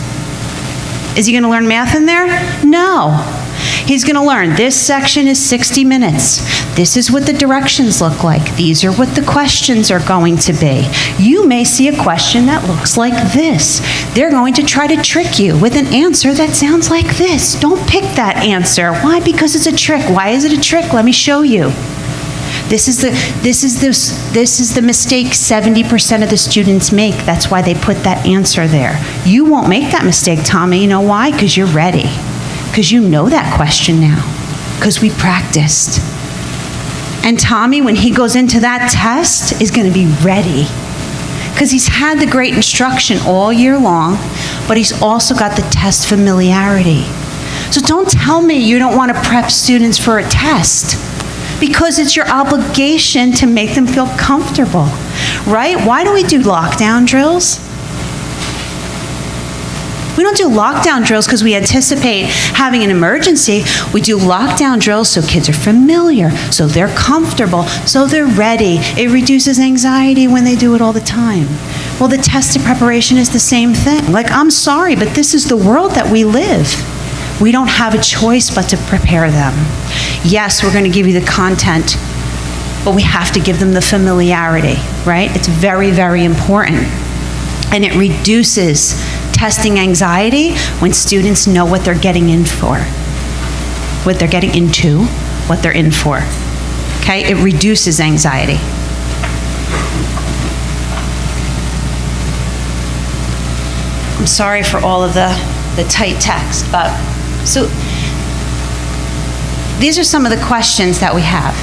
Is he going to learn math in there? No. He's going to learn this section is 60 minutes. This is what the directions look like. These are what the questions are going to be. You may see a question that looks like this. They're going to try to trick you with an answer that sounds like this. Don't pick that answer. Why? Because it's a trick. Why is it a trick? Let me show you. This is the mistake 70% of the students make. That's why they put that answer there. You won't make that mistake, Tommy. You know why? Because you're ready. Because you know that question now. Because we practiced. And Tommy, when he goes into that test, is going to be ready. Because he's had the great instruction all year long, but he's also got the test familiarity. So don't tell me you don't want to prep students for a test. Because it's your obligation to make them feel comfortable, right? Why do we do lockdown drills? We don't do lockdown drills because we anticipate having an emergency. We do lockdown drills so kids are familiar, so they're comfortable, so they're ready. It reduces anxiety when they do it all the time. Well, the tested preparation is the same thing. Like, I'm sorry, but this is the world that we live. We don't have a choice but to prepare them. Yes, we're going to give you the content, but we have to give them the familiarity, right? It's very, very important. And it reduces testing anxiety when students know what they're getting in for, what they're getting into, what they're in for. Okay? It reduces anxiety. I'm sorry for all of the tight text, but so these are some of the questions that we have,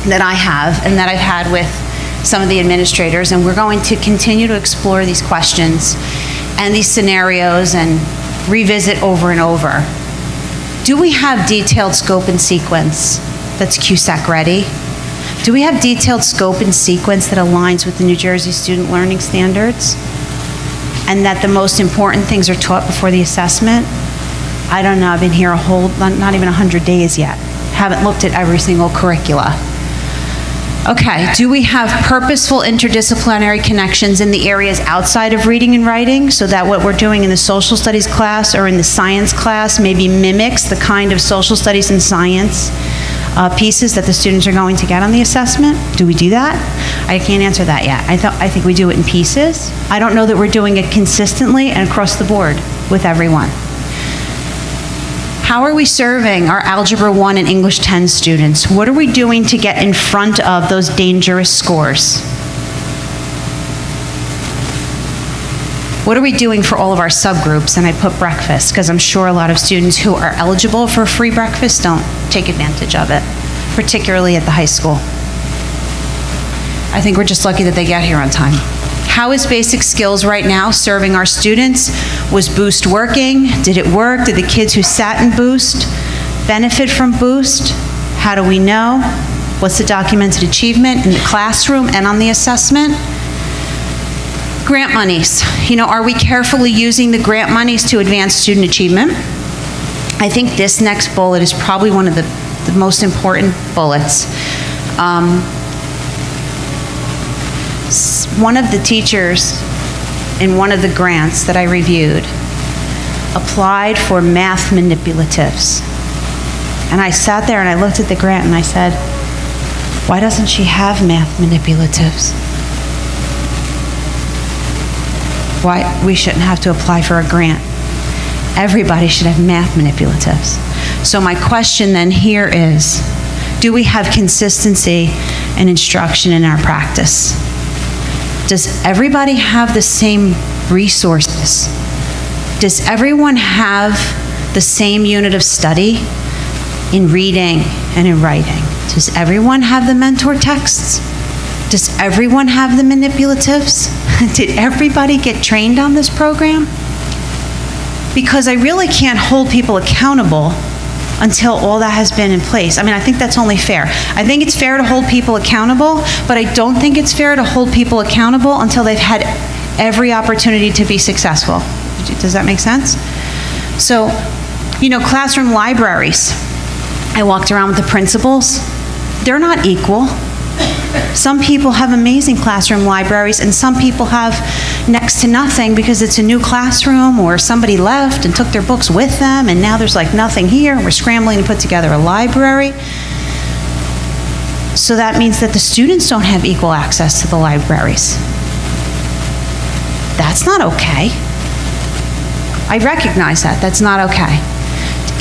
that I have, and that I've had with some of the administrators, and we're going to continue to explore these questions and these scenarios and revisit over and over. Do we have detailed scope and sequence that's CUSAC ready? Do we have detailed scope and sequence that aligns with the New Jersey Student Learning Standards? And that the most important things are taught before the assessment? I don't know, I've been here not even 100 days yet. Haven't looked at every single curricula. Okay, do we have purposeful interdisciplinary connections in the areas outside of reading and writing so that what we're doing in the social studies class or in the science class maybe mimics the kind of social studies and science pieces that the students are going to get on the assessment? Do we do that? I can't answer that yet. I think we do it in pieces. I don't know that we're doing it consistently and across the board with everyone. How are we serving our Algebra 1 and English 10 students? What are we doing to get in front of those dangerous scores? What are we doing for all of our subgroups? And I put breakfast, because I'm sure a lot of students who are eligible for free breakfast don't take advantage of it, particularly at the high school. I think we're just lucky that they get here on time. How is basic skills right now serving our students? Was Boost working? Did it work? Did the kids who sat in Boost benefit from Boost? How do we know? What's the documented achievement in the classroom and on the assessment? Grant monies. Are we carefully using the grant monies to advance student achievement? I think this next bullet is probably one of the most important bullets. One of the teachers in one of the grants that I reviewed applied for math manipulatives. And I sat there and I looked at the grant and I said, why doesn't she have math manipulatives? Why we shouldn't have to apply for a grant. Everybody should have math manipulatives. So my question then here is, do we have consistency and instruction in our practice? Does everybody have the same resources? Does everyone have the same unit of study in reading and in writing? Does everyone have the mentor texts? Does everyone have the manipulatives? Did everybody get trained on this program? Because I really can't hold people accountable until all that has been in place. I mean, I think that's only fair. I think it's fair to hold people accountable, but I don't think it's fair to hold people accountable until they've had every opportunity to be successful. Does that make sense? So, classroom libraries. I walked around with the principals. They're not equal. Some people have amazing classroom libraries, and some people have next to nothing because it's a new classroom, or somebody left and took their books with them, and now there's like nothing here. We're scrambling to put together a library. So that means that the students don't have equal access to the libraries. That's not okay. I recognize that. That's not okay.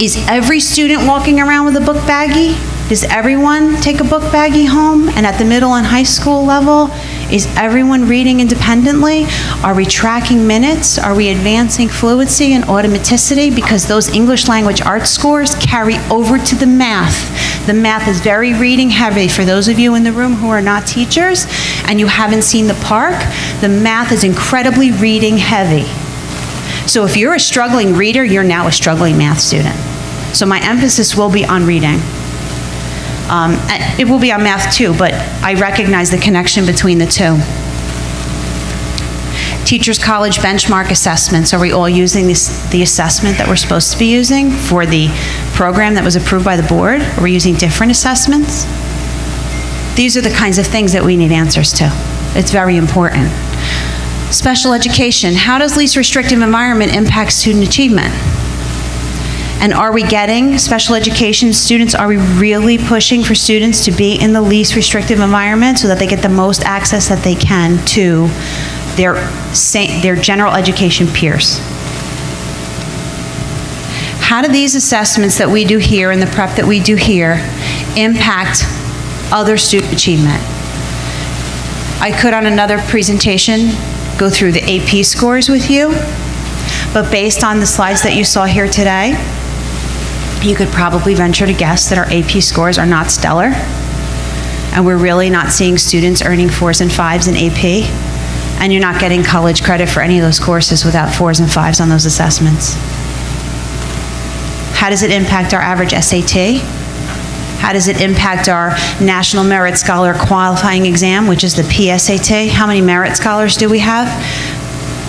Is every student walking around with a book baggie? Does everyone take a book baggie home? And at the middle and high school level, is everyone reading independently? Are we tracking minutes? Are we advancing fluency and automaticity? Because those English language arts scores carry over to the math. The math is very reading heavy. For those of you in the room who are not teachers and you haven't seen the park, the math is incredibly reading heavy. So if you're a struggling reader, you're now a struggling math student. So my emphasis will be on reading. It will be on math too, but I recognize the connection between the two. Teachers College benchmark assessments. Are we all using the assessment that we're supposed to be using for the program that was approved by the board? Are we using different assessments? These are the kinds of things that we need answers to. It's very important. Special education. How does least restrictive environment impact student achievement? And are we getting special education students? Are we really pushing for students to be in the least restrictive environment so that they get the most access that they can to their general education peers? How do these assessments that we do here and the prep that we do here impact other student achievement? I could, on another presentation, go through the AP scores with you, but based on the slides that you saw here today, you could probably venture to guess that our AP scores are not stellar, and we're really not seeing students earning 4s and 5s in AP, and you're not getting college credit for any of those courses without 4s and 5s on those assessments. How does it impact our average SAT? How does it impact our National Merit Scholar Qualifying Exam, which is the PSAT? How many merit scholars do we have?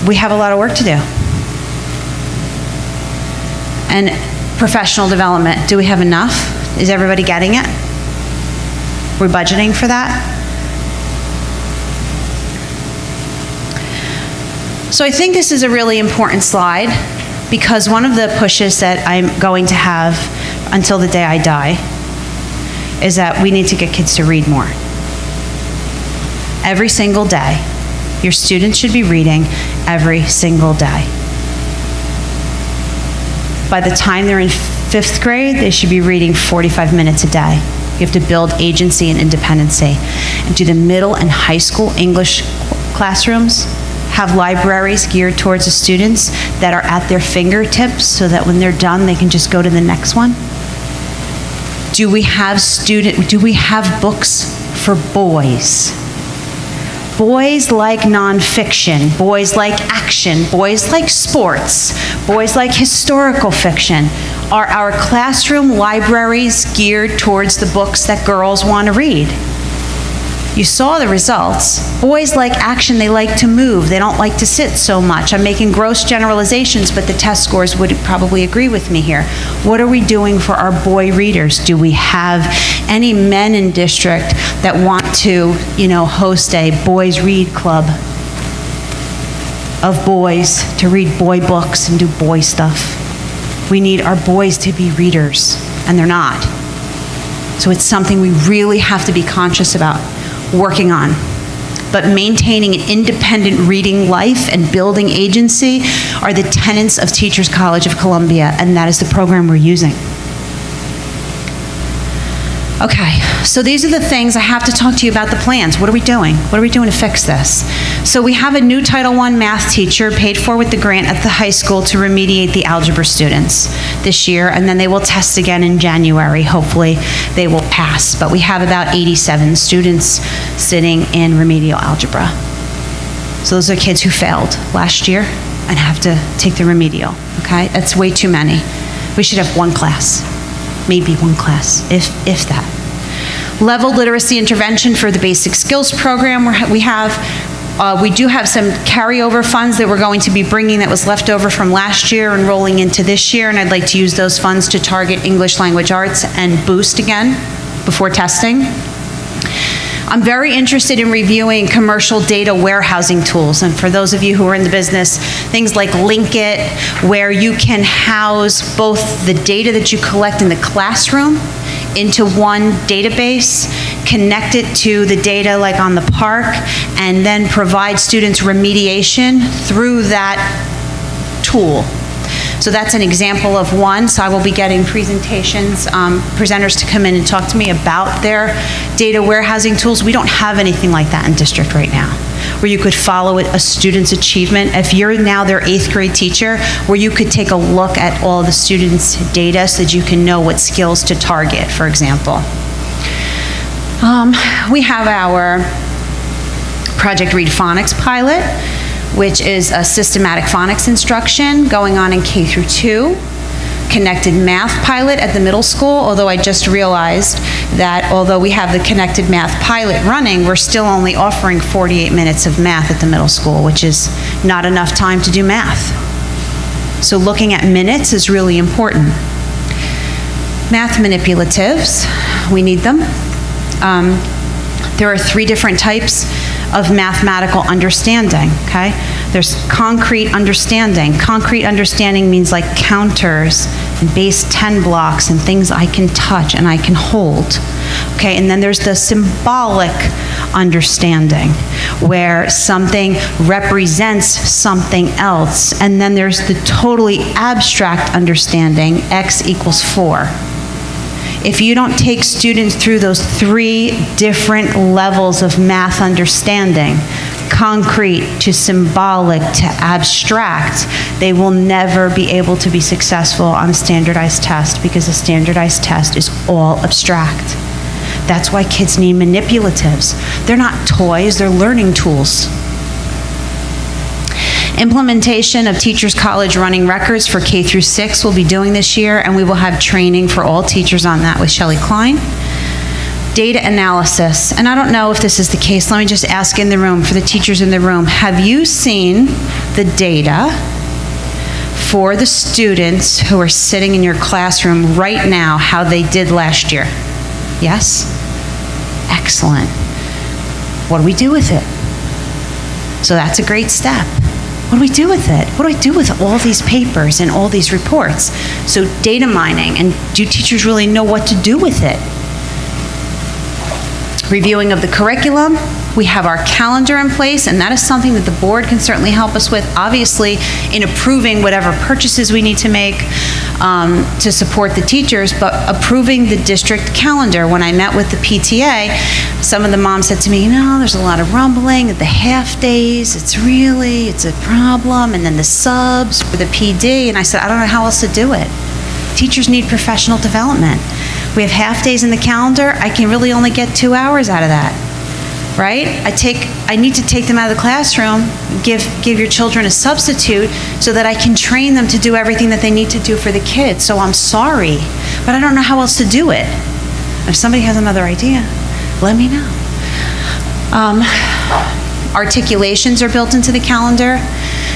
We have a lot of work to do. And professional development, do we have enough? Is everybody getting it? We're budgeting for that? So I think this is a really important slide because one of the pushes that I'm going to have until the day I die is that we need to get kids to read more. Every single day. Your students should be reading every single day. By the time they're in 5th grade, they should be reading 45 minutes a day. You have to build agency and independency. And do the middle and high school English classrooms have libraries geared towards the students that are at their fingertips so that when they're done, they can just go to the next one? Do we have books for boys? Boys like nonfiction, boys like action, boys like sports, boys like historical fiction. Are our classroom libraries geared towards the books that girls want to read? You saw the results. Boys like action, they like to move. They don't like to sit so much. I'm making gross generalizations, but the test scores would probably agree with me here. What are we doing for our boy readers? Do we have any men in district that want to, host a boys read club of boys to read boy books and do boy stuff? We need our boys to be readers, and they're not. So it's something we really have to be conscious about working on. But maintaining an independent reading life and building agency are the tenets of Teachers College of Columbia, and that is the program we're using. Okay, so these are the things I have to talk to you about the plans. What are we doing? What are we doing to fix this? So we have a new Title I math teacher paid for with the grant at the high school to remediate the algebra students this year, and then they will test again in January. Hopefully they will pass, but we have about 87 students sitting in remedial algebra. So those are kids who failed last year and have to take the remedial, okay? That's way too many. We should have one class. maybe one class, if that. Level literacy intervention for the basic skills program we do have some carryover funds that we're going to be bringing that was left over from last year and rolling into this year, and I'd like to use those funds to target English language arts and boost again before testing. I'm very interested in reviewing commercial data warehousing tools, and for those of you who are in the business, things like Linkit, where you can house both the data that you collect in the classroom into one database, connect it to the data like on the park, and then provide students remediation through that tool. So that's an example of one. So I will be getting presenters to come in and talk to me about their data warehousing tools. We don't have anything like that in district right now, where you could follow a student's achievement. If you're now their 8th grade teacher, where you could take a look at all the students' data so that you can know what skills to target, for example. We have our Project Read Phonics pilot, which is a systematic phonics instruction going on in K through 2. Connected math pilot at the middle school, although I just realized that although we have the connected math pilot running, we're still only offering 48 minutes of math at the middle school, which is not enough time to do math. So looking at minutes is really important. Math manipulatives, we need them. There are 3 different types of mathematical understanding, okay? There's concrete understanding. Concrete understanding means like counters and base 10 blocks and things I can touch and I can hold, okay? And then there's the symbolic understanding, where something represents something else. And then there's the totally abstract understanding, x equals 4. If you don't take students through those 3 different levels of math understanding, concrete to symbolic to abstract, they will never be able to be successful on a standardized test, because a standardized test is all abstract. That's why kids need manipulatives. They're not toys, they're learning tools. Implementation of Teachers College running records for K through 6 we'll be doing this year, and we will have training for all teachers on that with Shelley Klein. Data analysis, and I don't know if this is the case, let me just ask in the room, for the teachers in the room, have you seen the data for the students who are sitting in your classroom right now, how they did last year? Yes? Excellent. What do we do with it? So that's a great step. What do we do with it? What do I do with all these papers and all these reports? So data mining, and do teachers really know what to do with it? Reviewing of the curriculum. We have our calendar in place, and that is something that the board can certainly help us with, obviously, in approving whatever purchases we need to make to support the teachers, but approving the district calendar. When I met with the PTA, some of the moms said to me, there's a lot of rumbling at the half days, it's a problem, and then the subs for the PD, and I said, I don't know how else to do it. Teachers need professional development. We have half days in the calendar, I can really only get 2 hours out of that. Right? I need to take them out of the classroom, give your children a substitute so that I can train them to do everything that they need to do for the kids. So I'm sorry, but I don't know how else to do it. If somebody has another idea, let me know. Articulations are built into the calendar.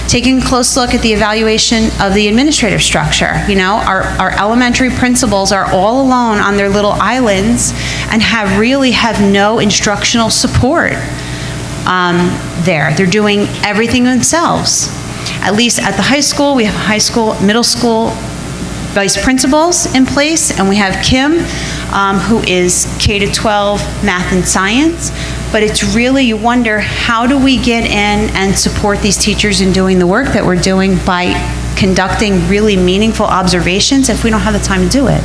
Taking a close look at the evaluation of the administrative structure. Our elementary principals are all alone on their little islands and really have no instructional support there. They're doing everything themselves. At least at the high school, we have high school, middle school vice principals in place, and we have Kim, who is K-12 math and science. But it's really, you wonder, how do we get in and support these teachers in doing the work that we're doing by conducting really meaningful observations if we don't have the time to do it?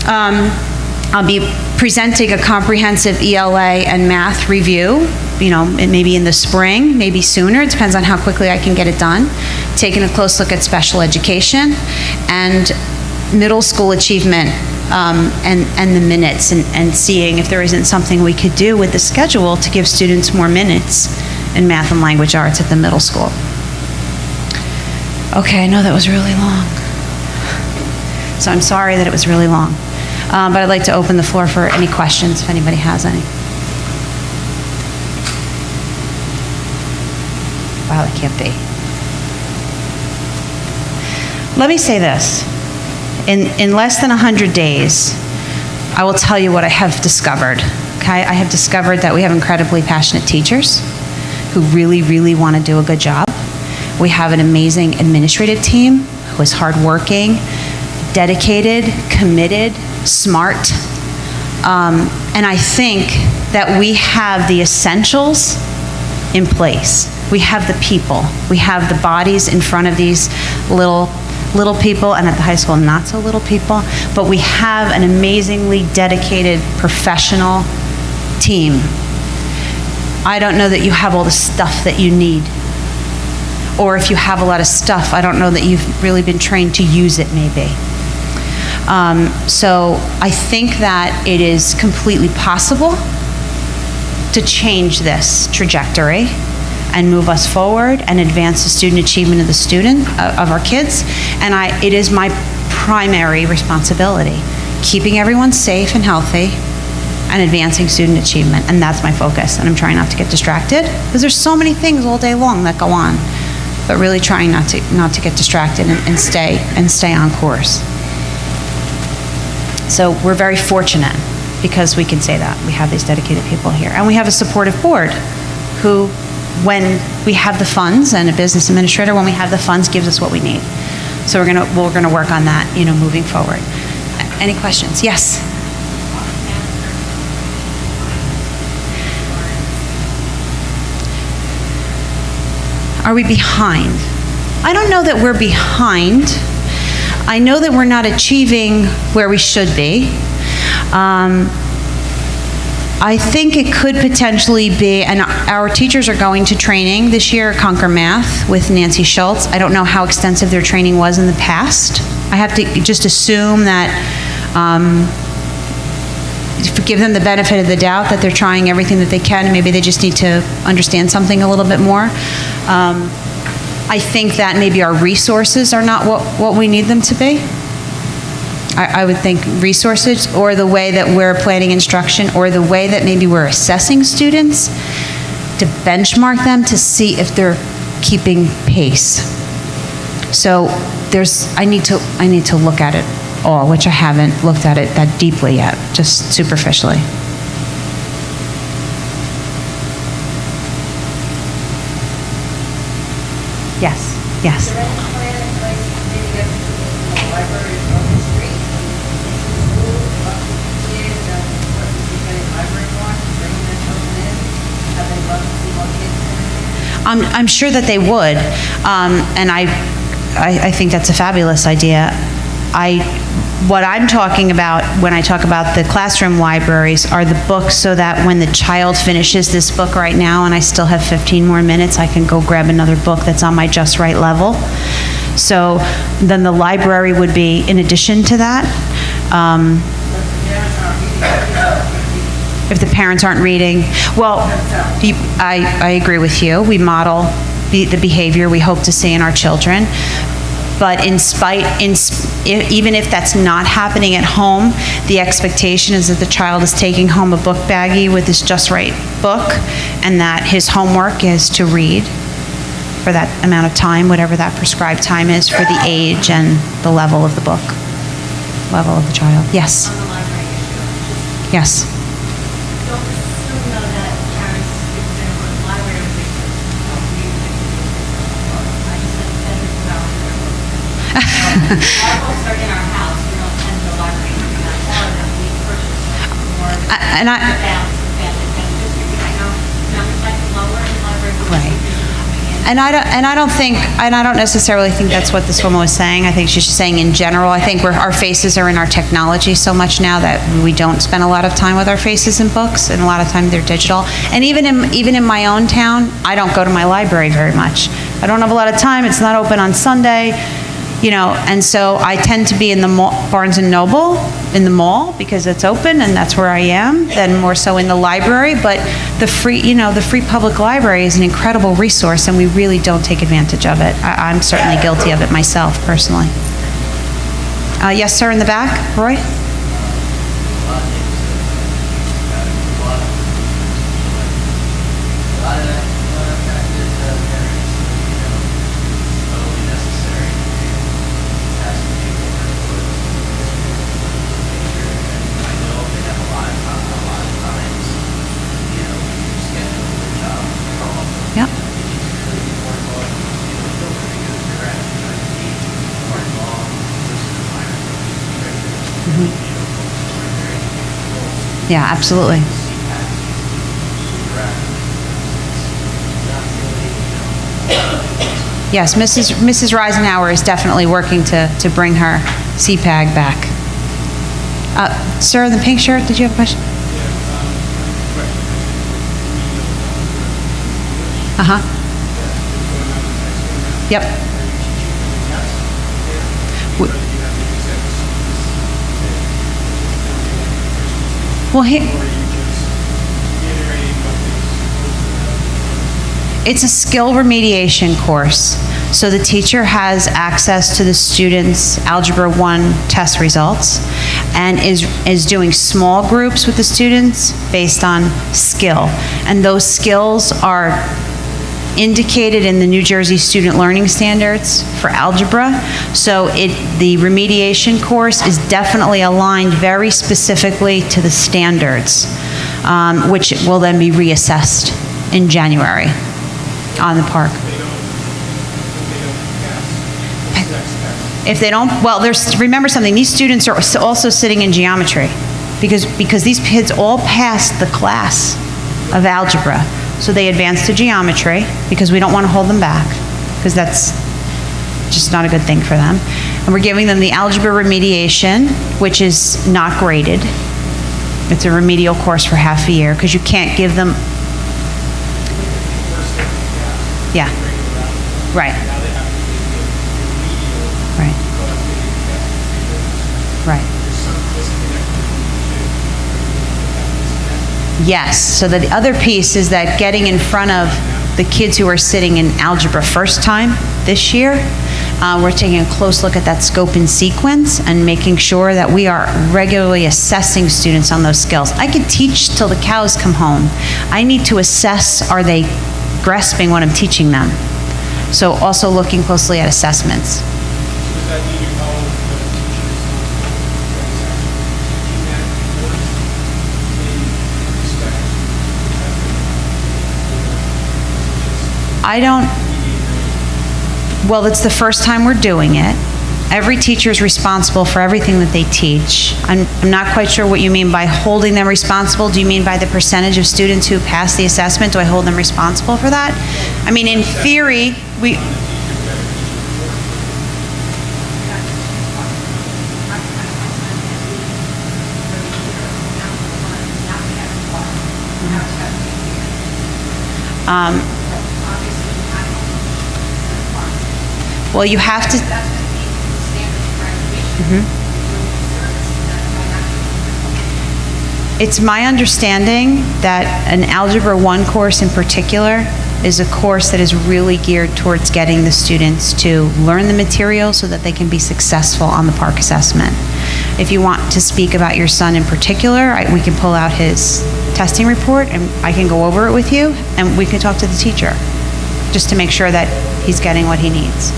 I'll be presenting a comprehensive ELA and math review, maybe in the spring, maybe sooner. It depends on how quickly I can get it done. Taking a close look at special education and middle school achievement and the minutes, and seeing if there isn't something we could do with the schedule to give students more minutes in math and language arts at the middle school. Okay, I know that was really long. So I'm sorry that it was really long. But I'd like to open the floor for any questions, if anybody has any. Wow, that can't be. Let me say this. In less than 100 days, I will tell you what I have discovered. Okay? I have discovered that we have incredibly passionate teachers who really, really want to do a good job. We have an amazing administrative team who is hardworking, dedicated, committed, smart. And I think that we have the essentials in place. We have the people. We have the bodies in front of these little people, and at the high school, not so little people. But we have an amazingly dedicated, professional team. I don't know that you have all the stuff that you need. Or if you have a lot of stuff, I don't know that you've really been trained to use it, maybe. So I think that it is completely possible to change this trajectory and move us forward and advance the student achievement of the of our kids. And it is my primary responsibility, keeping everyone safe and healthy and advancing student achievement. And that's my focus. And I'm trying not to get distracted because there's so many things all day long that go on, but really trying not to get distracted and stay on course. So we're very fortunate because we can say that. We have these dedicated people here. And we have a supportive board who, when we have the funds, and a business administrator, when we have the funds, gives us what we need. So we're gonna work on that, moving forward. Any questions? Yes. Are we behind? I don't know that we're behind. I know that we're not achieving where we should be. I think it could potentially be, and our teachers are going to training this year at Conquer Math with Nancy Schultz. I don't know how extensive their training was in the past. I have to just assume that, give them the benefit of the doubt that they're trying everything that they can, and maybe they just need to understand something a little bit more. I think that maybe our resources are not what we need them to be. I would think resources, or the way that we're planning instruction, or the way that maybe we're assessing students, to benchmark them to see if they're keeping pace. So I need to look at it all, which I haven't looked at it that deeply yet, just superficially. Yes, yes. I'm sure that they would, and I think that's a fabulous idea. What I'm talking about when I talk about the classroom libraries are the books, so that when the child finishes this book right now and I still have 15 more minutes, I can go grab another book that's on my just right level. So then the library would be in addition to that. If the parents aren't reading, well, I agree with you. We model the behavior we hope to see in our children. But even if that's not happening at home, the expectation is that the child is taking home a book baggie with his just right book, and that his homework is to read for that amount of time, whatever that prescribed time is for the age and the level of the book, level of the child. Yes. Yes. Our books are in our house. We don't tend to the library. We're not far enough. We purchase more And I- numbers like lower in the library. Right. And I don't necessarily think that's what this woman was saying. I think she's just saying in general. I think our faces are in our technology so much now that we don't spend a lot of time with our faces in books, and a lot of time they're digital. And even in my own town, I don't go to my library very much. I don't have a lot of time. It's not open on Sunday. And so I tend to be in the Barnes & Noble, in the mall, because it's open and that's where I am, than more so in the library. But the free public library is an incredible resource, and we really don't take advantage of it. I'm certainly guilty of it myself, personally. Yes, sir, in the back, Roy? Yep. Yeah, absolutely. Yes, Mrs. Reisenauer is definitely working to bring her CPAG back. Sir in the pink shirt, did you have a question? Uh-huh. Yep. Well, it's a skill remediation course. So the teacher has access to the students' Algebra 1 test results and is doing small groups with the students based on skill. And those skills are indicated in the New Jersey Student Learning Standards for algebra. So the remediation course is definitely aligned very specifically to the standards, which will then be reassessed in January on the park. If they don't, well, remember something, these students are also sitting in geometry because these kids all passed the class of algebra. So they advance to geometry because we don't want to hold them back because that's just not a good thing for them. And we're giving them the algebra remediation, which is not graded. It's a remedial course for half a year because you can't give them. Yeah. Right. Right. Right. Yes, so the other piece is that getting in front of the kids who are sitting in algebra first time this year, we're taking a close look at that scope and sequence and making sure that we are regularly assessing students on those skills. I could teach till the cows come home. I need to assess, are they grasping what I'm teaching them? So also looking closely at assessments. Well, it's the first time we're doing it. Every teacher is responsible for everything that they teach. I'm not quite sure what you mean by holding them responsible. Do you mean by the percentage of students who pass the assessment? Do I hold them responsible for that? I mean, in theory, we... Well, you have to... It's my understanding that an Algebra 1 course in particular is a course that is really geared towards getting the students to learn the material so that they can be successful on the park assessment. If you want to speak about your son in particular, we can pull out his testing report and I can go over it with you and we can talk to the teacher just to make sure that he's getting what he needs.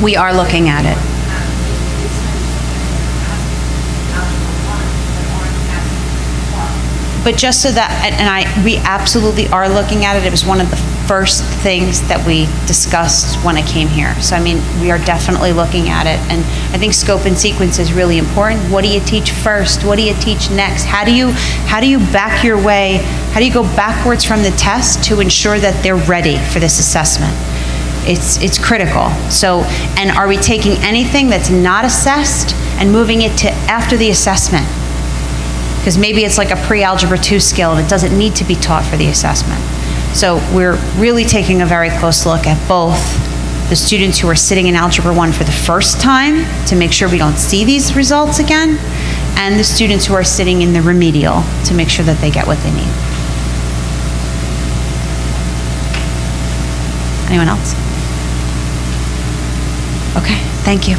We are looking at it. But just so that, we absolutely are looking at it. It was one of the first things that we discussed when I came here. So, I mean, we are definitely looking at it. And I think scope and sequence is really important. What do you teach first? What do you teach next? How do you back your way? How do you go backwards from the test to ensure that they're ready for this assessment? It's critical. So, and are we taking anything that's not assessed and moving it to after the assessment? Because maybe it's like a pre-algebra 2 skill and it doesn't need to be taught for the assessment. So we're really taking a very close look at both the students who are sitting in Algebra 1 for the first time to make sure we don't see these results again, and the students who are sitting in the remedial to make sure that they get what they need. Anyone else? Okay, thank you.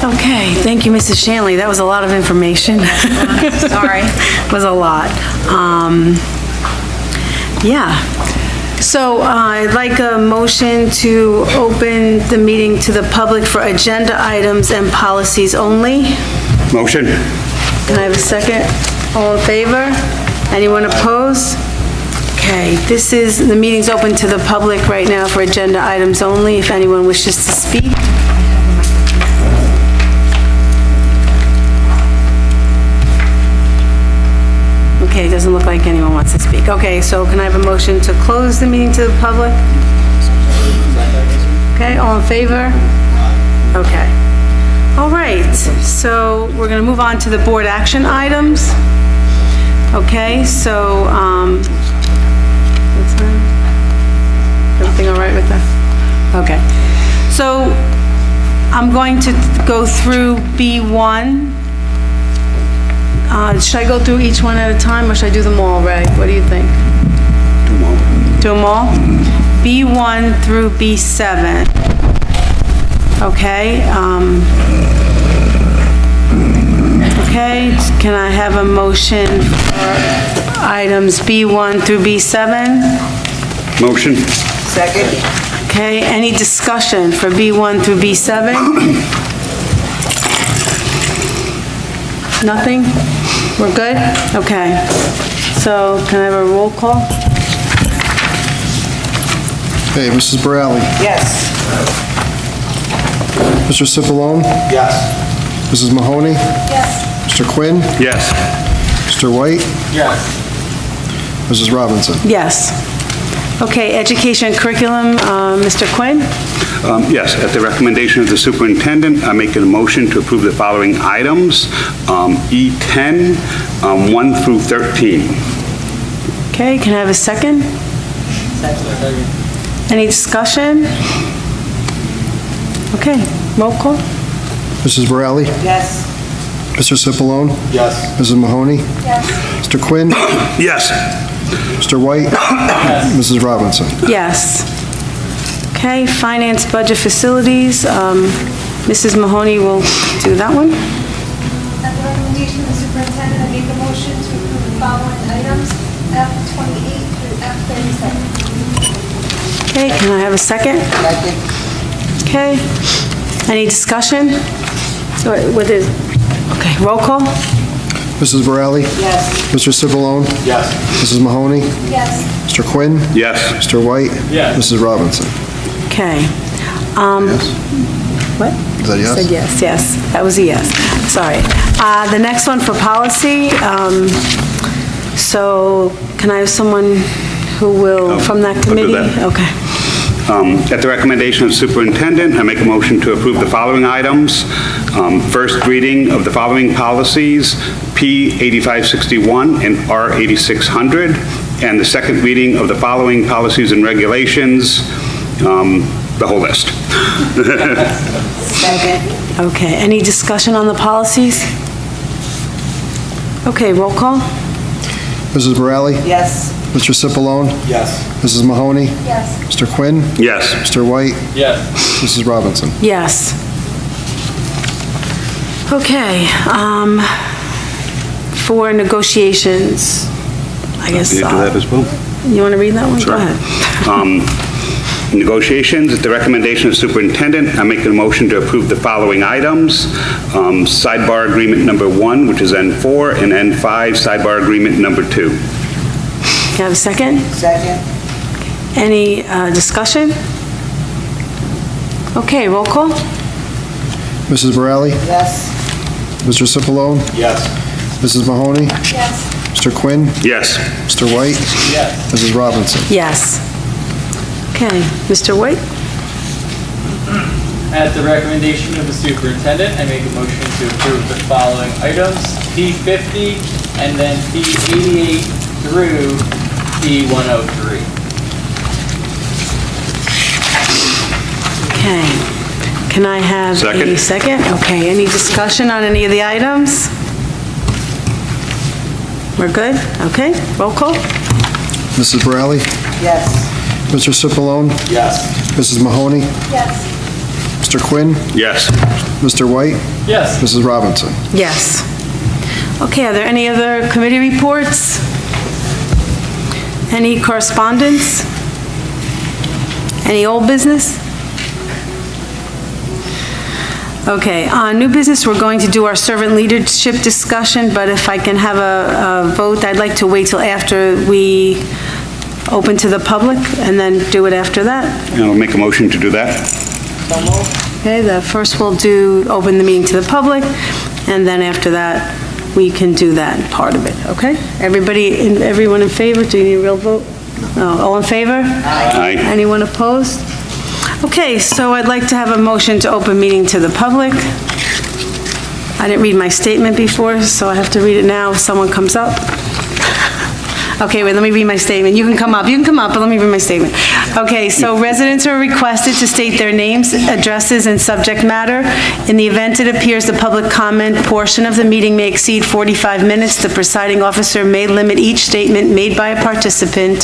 Okay, thank you, Mrs. Shanley. That was a lot of information. Sorry. Was a lot. Yeah. So I'd like a motion to open the meeting to the public for agenda items and policies only. Motion. Can I have a second? All in favor? Anyone opposed? Okay, the meeting's open to the public right now for agenda items only, if anyone wishes to speak. Okay, it doesn't look like anyone wants to speak. Okay, so can I have a motion to close the meeting to the public? Okay, all in favor? Okay. All right, so we're going to move on to the board action items. Okay, so, what's that? Everything all right with that? Okay. So I'm going to go through B1. Should I go through each one at a time, or should I do them all, Ray? What do you think? Do them all. Do them all? B1 through B7. Okay, okay, can I have a motion for items B1 through B7? Motion. Okay, any discussion for B1 through B7? Nothing? We're good? Okay. So can I have a roll call? Okay, Mrs. Borelli? Yes. Mr. Cipollone? Yes. Mrs. Mahoney? Yes. Mr. Quinn? Yes. Mr. White? Yes. Mrs. Robinson? Yes. Okay, education and curriculum, Mr. Quinn? Yes, at the recommendation of the superintendent, I make a motion to approve the following items. E10, 1 through 13. Okay, can I have a second? Any discussion? Okay, roll call? Mrs. Borelli? Yes. Mr. Cipollone? Yes. Mrs. Mahoney? Yes. Mr. Quinn? Yes. Mr. White? Mrs. Robinson? Yes. Okay, finance, budget, facilities, Mrs. Mahoney will do that one. At the recommendation of the superintendent, I make a motion to approve the following items, F28 through F37. Okay, can I have a second? Okay, any discussion? Okay, roll call? Mrs. Borelli? Yes. Mr. Cipollone? Yes. Mrs. Mahoney? Yes. Mr. Quinn? Yes. Mr. White? Yes. Mrs. Robinson? Okay. What? Is that a yes? Said yes, yes, that was a yes, sorry. The next one for policy, so can I have someone who will, from that I'll do committee? that. Okay. At the recommendation of the superintendent, I make a motion to approve the following items. First reading of the following policies, P8561 and R8600, and the second reading of the following policies and regulations, the whole list. Okay, any discussion on the policies? Okay, roll call? Mrs. Borelli? Yes. Mr. Cipollone? Yes. Mrs. Mahoney? Yes. Mr. Quinn? Yes. Mr. White? Yes. Mrs. Robinson? Yes. Okay, for negotiations, I guess. You do that as well? You want to read that one? Sure. Go ahead. Negotiations, at the recommendation of the superintendent, I make a motion to approve the following items. Sidebar agreement number 1, which is N4, and N5, sidebar agreement number 2. Can I have a second? Second. Any discussion? Okay, roll call? Mrs. Borelli? Yes. Mr. Cipollone? Yes. Mrs. Mahoney? Yes. Mr. Quinn? Yes. Mr. White? Yes. Mrs. Robinson? Yes. Okay, Mr. White? At the recommendation of the superintendent, I make a motion to approve the following items: P50 and then P88 through P103. Okay. Can I have a Second. second? Okay, any discussion on any of the items? We're good? Okay, roll call? Mrs. Borelli? Yes. Mr. Cipollone? Yes. Mrs. Mahoney? Yes. Mr. Quinn? Yes. Mr. White? Yes. Mrs. Robinson? Yes. Okay, are there any other committee reports? Any correspondence? Any old business? Okay, on new business, we're going to do our servant leadership discussion, but if I can have a vote, I'd like to wait till after we open to the public and then do it after that. And I'll make a motion to do that. So moved. Okay, the first we'll do, open the meeting to the public, and then after that, we can do that part of it, okay? Everyone in favor? Do you need a real vote? No, all in favor? Aye. Anyone opposed? Okay, so I'd like to have a motion to open meeting to the public. I didn't read my statement before, so I have to read it now if someone comes up. Okay, wait, let me read my statement. You can come up, but let me read my statement. Okay, so residents are requested to state their names, addresses, and subject matter. In the event it appears the public comment portion of the meeting may exceed 45 minutes, the presiding officer may limit each statement made by a participant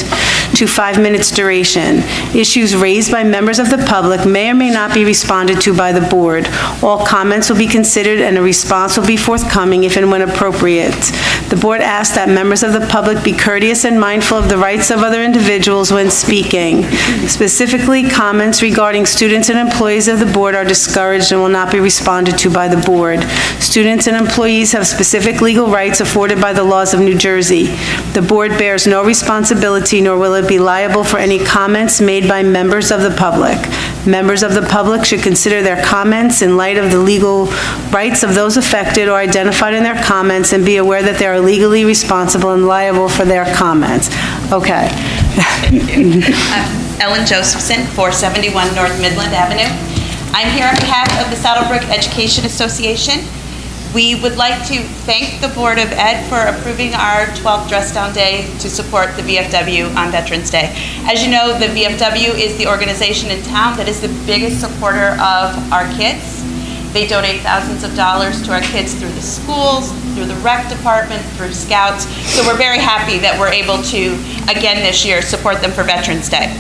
to 5 minutes duration. Issues raised by members of the public may or may not be responded to by the board. All comments will be considered and a response will be forthcoming if and when appropriate. The board asks that members of the public be courteous and mindful of the rights of other individuals when speaking. Specifically, comments regarding students and employees of the board are discouraged and will not be responded to by the board. Students and employees have specific legal rights afforded by the laws of New Jersey. The board bears no responsibility, nor will it be liable for any comments made by members of the public. Members of the public should consider their comments in light of the legal rights of those affected or identified in their comments and be aware that they are legally responsible and liable for their comments. Okay. Ellen Josephson, 471 North Midland Avenue. I'm here on behalf of the Saddlebrook Education Association. We would like to thank the Board of Ed for approving our 12th Dress Down Day to support the VFW on Veterans Day. As you know, the VFW is the organization in town that is the biggest supporter of our kids. They donate thousands of dollars to our kids through the schools, through the rec department, through scouts. So we're very happy that we're able to, again this year, support them for Veterans Day.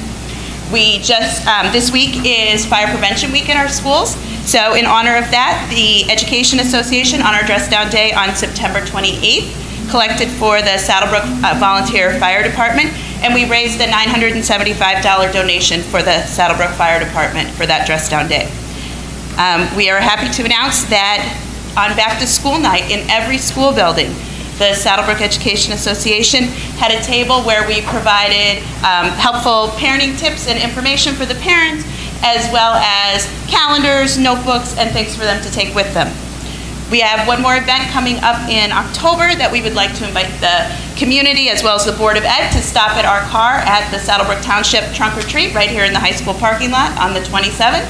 We just, this week is Fire Prevention Week in our schools. So in honor of that, the Education Association on our Dress Down Day on September 28th collected for the Saddlebrook Volunteer Fire Department, and we raised a $975 donation for the Saddlebrook Fire Department for that Dress Down Day. We are happy to announce that on back to school night in every school building, the Saddlebrook Education Association had a table where we provided helpful parenting tips and information for the parents, as well as calendars, notebooks, and things for them to take with them. We have one more event coming up in October that we would like to invite the community as well as the Board of Ed to stop at our car at the Saddlebrook Township Trunk or Treat right here in the high school parking lot on the 27th.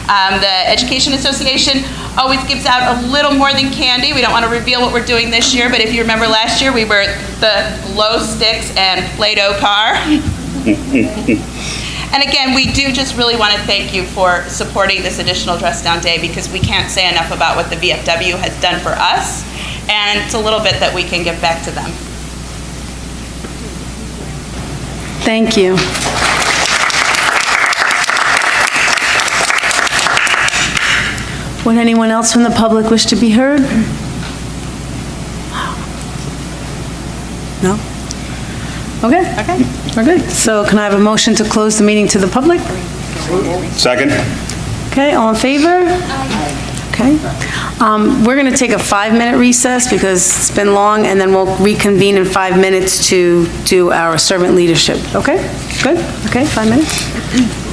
The Education Association always gives out a little more than candy. We don't want to reveal what we're doing this year, but if you remember last year, we were the glow sticks and Play-Doh car. And again, we do just really want to thank you for supporting this additional Dress Down Day because we can't say enough about what the VFW has done for us, and it's a little bit that we can give back to them. Thank you. Would anyone else from the public wish to be heard? No? Okay. We're good. So can I have a motion to close the meeting to the public? Second? Okay, all in favor? Okay. We're going to take a 5-minute recess because it's been long, and then we'll reconvene in 5 minutes to do our servant leadership. Okay? Good? Okay, 5 minutes?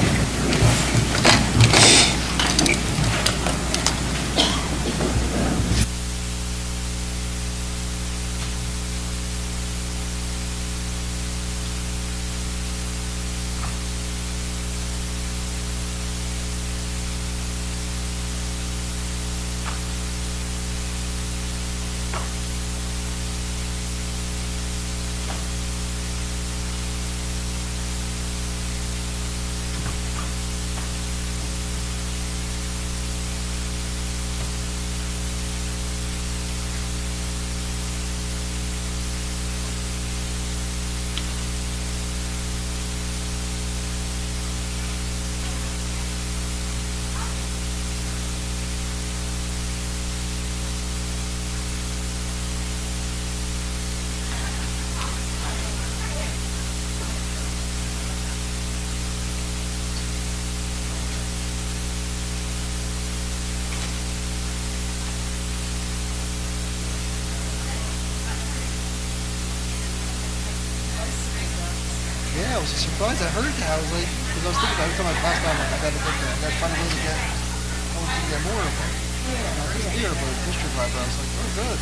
was surprised. I heard that. I was like, because I was thinking every time I passed by, I'm like, I gotta get that. I gotta find a way to get, I want to get more of them. Not just here, but district library. I was like, oh, good.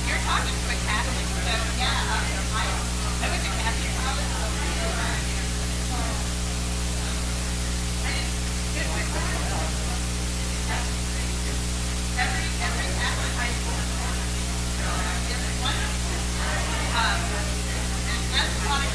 You're talking to a Catholic, so yeah, I was a Catholic. Every Catholic high school is one. And that's a lot of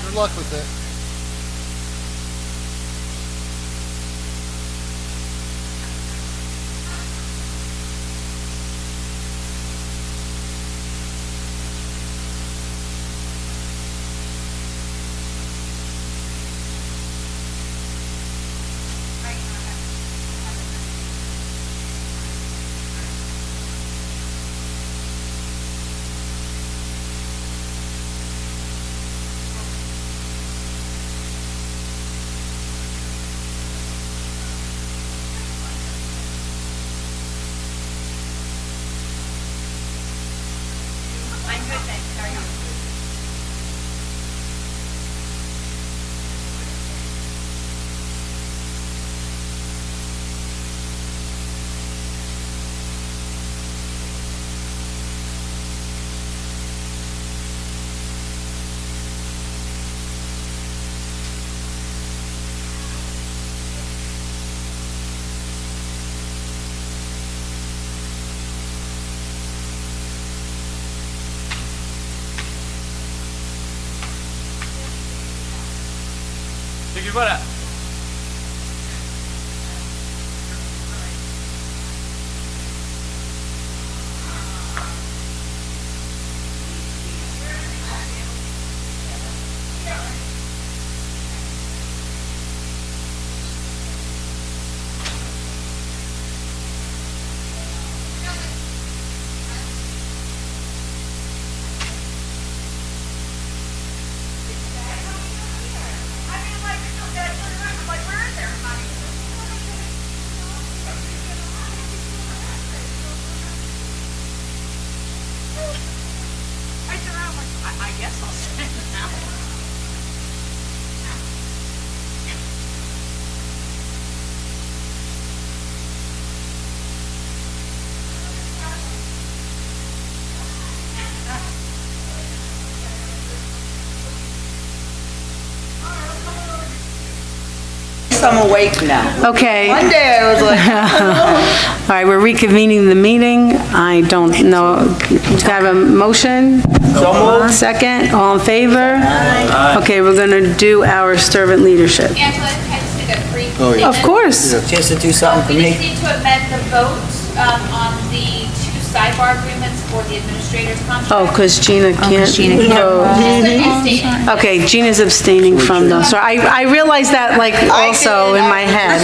Good luck with it. Take your butt out. I'm awake now. Okay. One day I was like, All right, we're reconvening the meeting. I don't know, can I have a motion? So moved. Second, all in favor? Okay, we're gonna do our servant leadership. Angela, I just need a brief Oh, yeah. Of course. Chance to do something for We me. just need to amend the vote on the 2 sidebar agreements for the administrator's contract. Oh, because Gina can't Gina can't vote. Abstaining. Okay, Gina's abstaining from those. So I realized that like also in my head.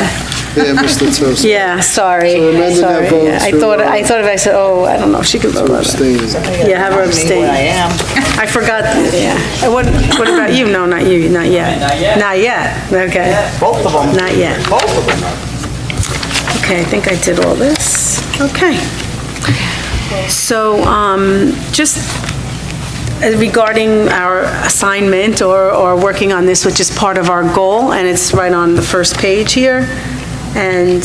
Yeah, Mr. Toast. Yeah, sorry. So amending that Sorry. vote Yeah, I to, thought if I said, oh, I don't know, if she could vote on it. Abstaining. Yeah, have her abstain. I am. I forgot, yeah. What about you? No, not you, not yet. Not yet. Not yet, okay. Both of them. Not yet. Both of them. Okay, I think I did all this. Okay. So, just regarding our assignment or working on this, which is part of our goal, and it's right on the first page here. And,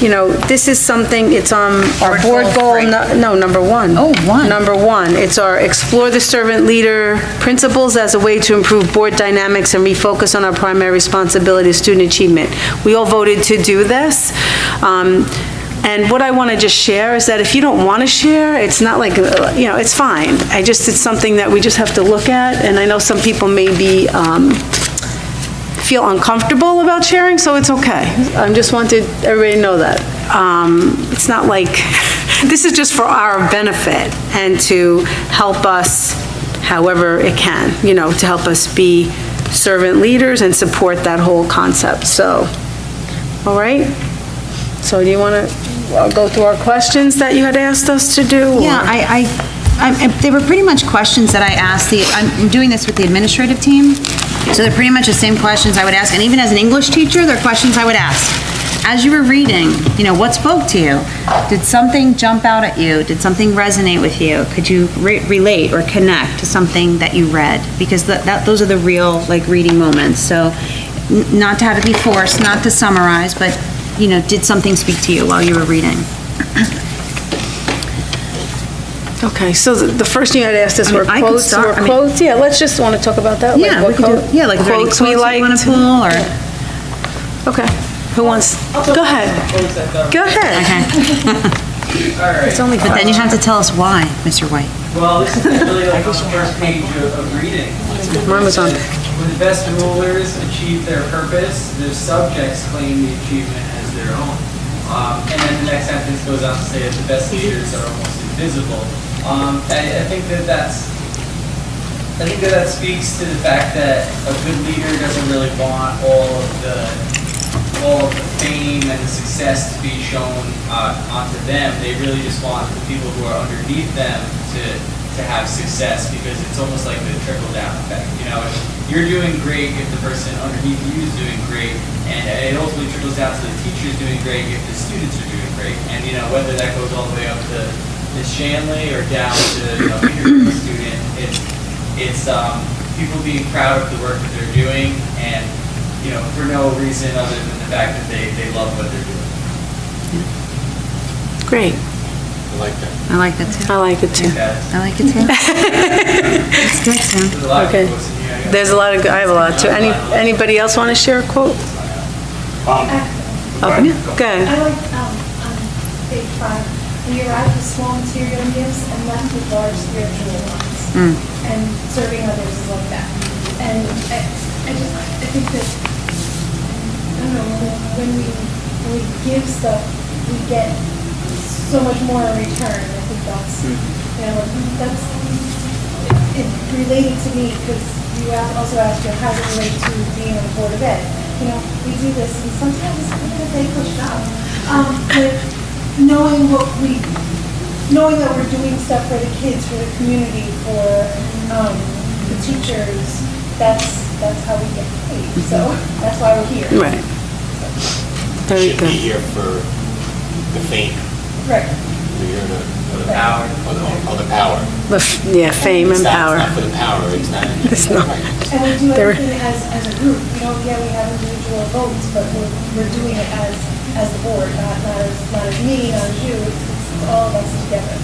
you know, this is something, it's on our board goal, no, number 1. Oh, 1. Number 1, it's our explore the servant leader principles as a way to improve board dynamics and refocus on our primary responsibility, student achievement. We all voted to do this. And what I want to just share is that if you don't want to share, it's not like, you know, it's fine. It's something that we just have to look at, and I know some people may be, feel uncomfortable about sharing, so it's okay. I just wanted everybody to know that. It's not like, this is just for our benefit and to help us however it can, you know, to help us be servant leaders and support that whole concept, so, all right? So do you want to go through our questions that you had asked us to do? or- Yeah, they were pretty much questions that I asked I'm doing this with the administrative team, so they're pretty much the same questions I would ask, and even as an English teacher, they're questions I would ask. As you were reading, you know, what spoke to you? Did something jump out at you? Did something resonate with you? Could you relate or connect to something that you read? Because those are the real, like, reading moments, so not to have it be forced, not to summarize, but, you know, did something speak to you while you were reading? Okay, so the first thing I'd asked us were I could quotes, start- I mean- quotes? Yeah, let's just want to talk about that. like Yeah, what we could do, quote- yeah, like, is there any quotes we you want liked? to pull, or? Okay, who wants, go ahead, go ahead. All right. It's only But then you have to tell us why, Mr. White. Well, this is really like on the first page of reading. Mine was on. When the best rulers achieve their purpose, their subjects claim the achievement as their own. And then the next sentence goes on to say that the best leaders are almost invisible. I think that speaks to the fact that a good leader doesn't really want all of the fame and the success to be shown onto them. They really just want the people who are underneath them to have success, because it's almost like the trickle-down effect. You know, if you're doing great if the person underneath you is doing great, and it ultimately trickles down to the teachers doing great if the students are doing great. And, you know, whether that goes all the way up to Ms. Shanley or down to, you know, the student, it's people being proud of the work that they're doing, and, you know, for no reason other than the fact that they love what they're doing. Great, I like that. I like that too. I like it too. I like it too. It's good, Sam. There's a lot of Okay. quotes in here. I guess. There's a lot of, I have a lot too. Anybody else want to share a quote? Oh, go ahead. I like, on page 5, we arrived with small material gifts and left with large spiritual ones. And serving others is like that. And I think that, I don't know, when we give stuff, we get so much more in return. I think that's, you know, it related to me, because you also asked, you know, how does it relate to being on the Board of Ed? You know, we do this, and sometimes we're going to take pushed out. But knowing that we're doing stuff for the kids, for the community, for the teachers, that's how we get paid. So that's why we're here. Right. Very Shouldn't be good. here for the fame. Right. We're here For the power. for the power. Yeah, fame and power. It's not for the power, it's not. It's not. And we do There- everything as a group. You know, yeah, we have individual votes, but we're doing it as the board, not as me, not as you. It's all of us together.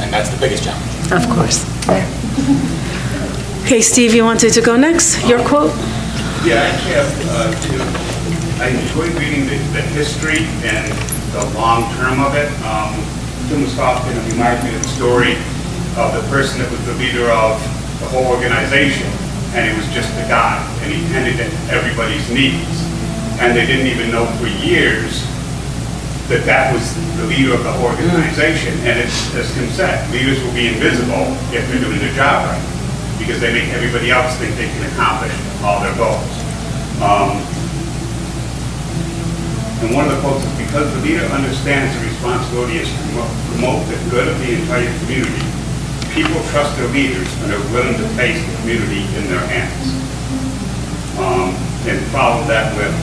And that's the biggest challenge. Of course. Okay, Steve, you wanted to go next? Your quote? Yeah, I have two. I enjoyed reading the history and the long term of it. Tim was talking and reminded me of the story of the person that was the leader of the whole organization, and he was just a guy, and he tended to everybody's needs. And they didn't even know for years that that was the leader of the organization. And it's, as Tim said, leaders will be invisible if they're doing their job right, because they make everybody else think they can accomplish all their goals. And one of the quotes is, because the leader understands the responsibility is to promote the good of the entire community, people trust their leaders and are willing to place the community in their hands. And follow that with,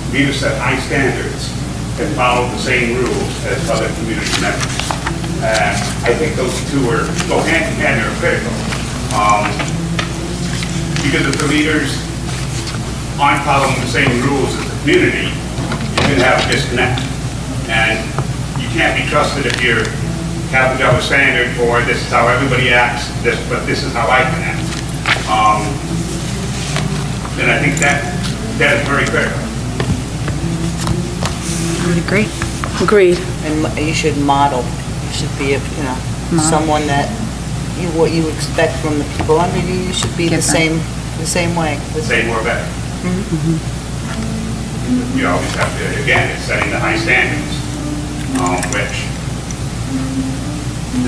leaders set high standards and follow the same rules as other community members. And I think those two go hand in hand and are critical. Because if the leaders aren't following the same rules as the community, you're going to have a disconnect. And you can't be trusted if you have a double standard for this is how everybody acts, but this is how I can act. And I think that is very critical. I would agree. Agreed. And you should model. You should be, someone that what you expect from the people under you. You should be the same way. The same or better. You always have to, again, it's setting the high standards, which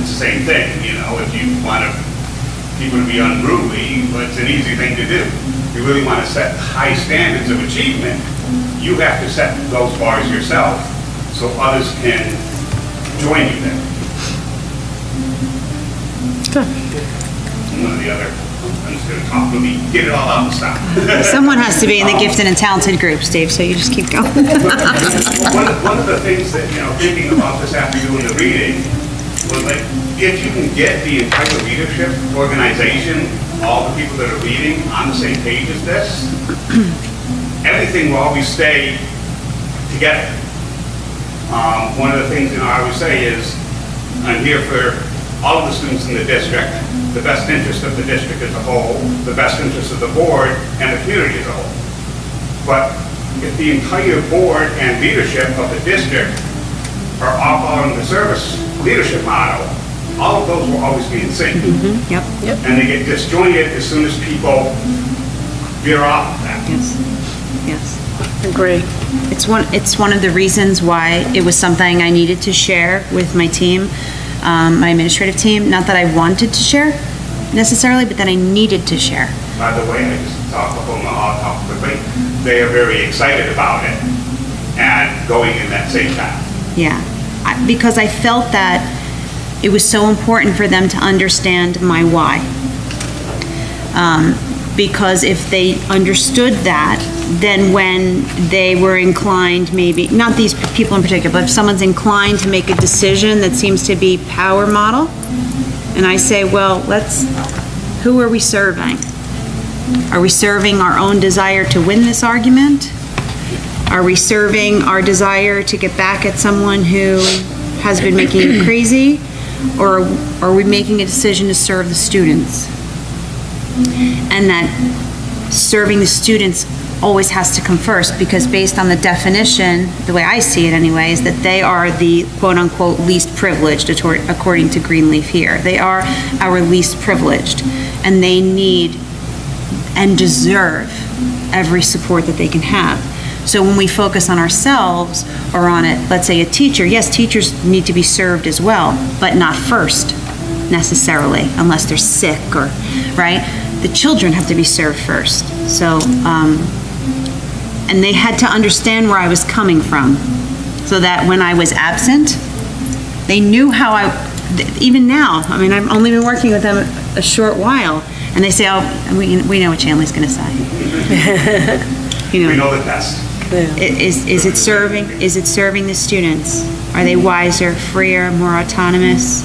it's the same thing, if you want people to be unruly, well, it's an easy thing to do. If you really want to set high standards of achievement, you have to set those bars yourself so others can join you there. Good. One of the other, I'm just going to talk, let me get it all out and stop. Someone has to be in the gifted and talented group, Steve, so you just keep going. One of the things that, thinking about this after doing the reading, was like, if you can get the entire leadership organization, all the people that are leading on the same page as this, everything will always stay together. One of the things I always say is, I'm here for all of the students in the district, the best interest of the district as a whole, the best interest of the board, and the community as a whole. But if the entire board and leadership of the district are all following the service leadership model, all of those will always be in sync. Yep. And they get disjointed as soon as people veer off of that. Yes. Agree. It's one of the reasons why it was something I needed to share with my team, my administrative team. Not that I wanted to share necessarily, but that I needed to share. By the way, I just talked with them, I'll talk quickly. They are very excited about it and going in that same path. Yeah, because I felt that it was so important for them to understand my why. Because if they understood that, then when they were inclined, maybe, not these people in particular, but if someone's inclined to make a decision that seems to be power model, and I say, well, who are we serving? Are we serving our own desire to win this argument? Are we serving our desire to get back at someone who has been making you crazy? Or are we making a decision to serve the students? And that serving the students always has to come first, because based on the definition, the way I see it anyway, is that they are the quote-unquote least privileged, according to Greenleaf here. They are our least privileged, and they need and deserve every support that they can have. So when we focus on ourselves, or on it, let's say a teacher, yes, teachers need to be served as well, but not first necessarily, unless they're sick or, right? The children have to be served first. So, and they had to understand where I was coming from, so that when I was absent, they knew how even now, I mean, I've only been working with them a short while, and they say, oh, we know what Chandler's gonna say. We know the test. Is it serving the students? Are they wiser, freer, more autonomous,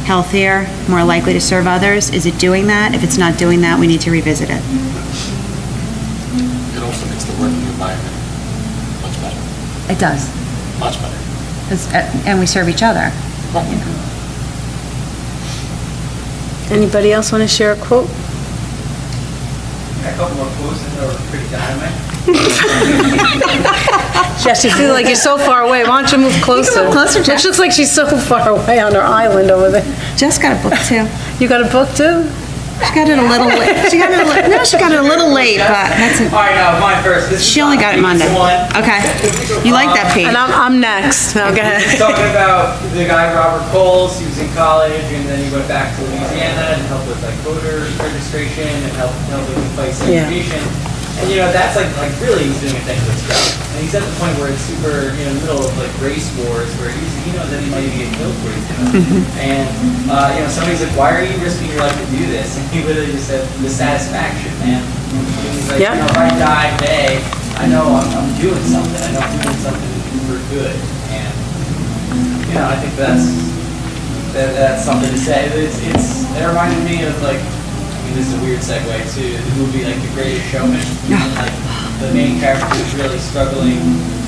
healthier, more likely to serve others? Is it doing that? If it's not doing that, we need to revisit it. It also makes the working environment much better. It does. Much better. And we serve each other. Anybody else want to share a quote? a couple more quotes that were pretty dynamite. Jess, you feel like you're so far away. Why don't you move closer? move closer, Jess. Which looks like she's so far away on her island over there. Jess got a book too. You got a book too? She got it a little late. She got it a little late, but that's it. All right, now mine first. This She is only got it Monday. One. Okay. You like that page? And I'm next. No, go He's ahead. talking about the guy Robert Coles. He was in college, and then he went back to Louisiana and helped with like voter registration and helped with fight segregation. And that's like really he's doing a thankless job. And he's at the point where it's super in the middle of like race wars where he knows that he might even get killed for what he's doing. And somebody's like, why are you risking your life to do this? And he literally just said, the satisfaction, man. He's like, if I die today, I know I'm doing something. I know I'm doing something for good. And I think that's something to say. It reminded me of like, this is a weird segue to the movie like The Greatest Showman. Like the main character is really struggling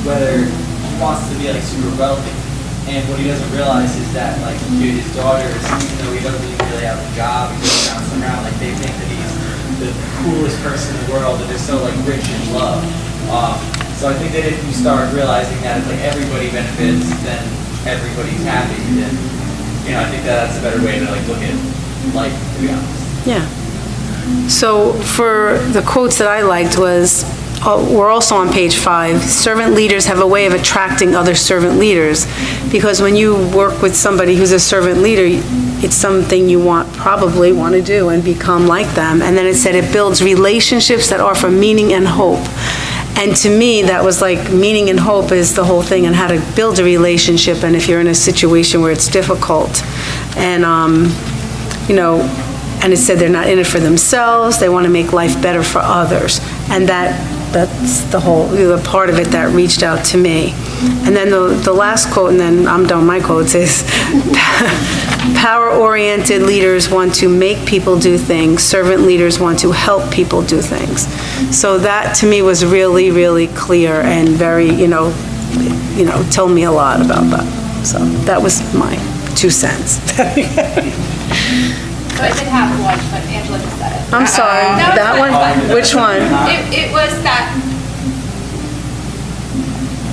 whether he wants to be like super wealthy. And what he doesn't realize is that like his daughters, even though he doesn't even really have a job, he goes around like they think that he's the coolest person in the world and they're so like rich in love. So I think that if you start realizing that it's like everybody benefits, then everybody's happy. Then I think that's a better way to like look at life, to be honest. Yeah. So for the quotes that I liked was, we're also on page 5, servant leaders have a way of attracting other servant leaders. Because when you work with somebody who's a servant leader, it's something you probably want to do and become like them. And then it said it builds relationships that offer meaning and hope. And to me, that was like meaning and hope is the whole thing and how to build a relationship. And if you're in a situation where it's difficult and, and it said they're not in it for themselves, they want to make life better for others. And that's the part of it that reached out to me. And then the last quote, and then I'm done with my quotes, is power-oriented leaders want to make people do things, servant leaders want to help people do things. So that to me was really, really clear and very, told me a lot about that. So that was my 2 cents. So I did have one, but Angela just said it. I'm sorry, No, it's that fine. one? Which one? It was that,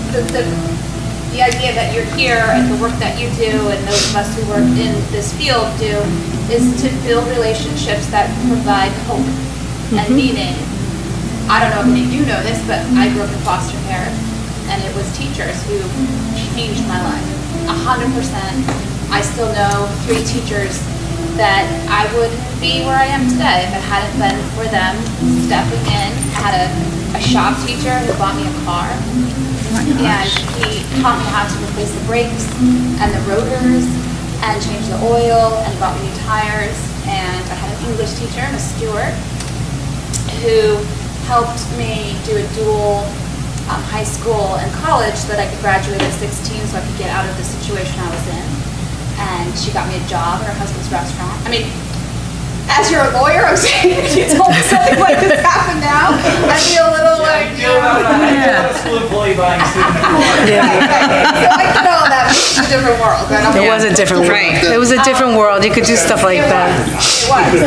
the idea that you're here and the work that you do and those of us who work in this field do is to build relationships that provide hope and meaning. I don't know if any of you know this, but I grew up in foster care and it was teachers who changed my life. 100%. I still know 3 teachers that I wouldn't be where I am today if it hadn't been for them stepping in. I had a shop teacher who bought me a car, and he taught me how to replace the brakes and the rotors and change the oil, and bought me new tires. And I had an English teacher, a steward, who helped me do a dual high school and college so that I could graduate at 16 so I could get out of the situation I was in. And she got me a job at her husband's restaurant. I mean, as you're a lawyer, I'm saying if you told me something like this happened now, I'd be a little like, A school employee buying a student a car. So I know that was a different world. It was a different world. It was a different world. You could do stuff like that. It was.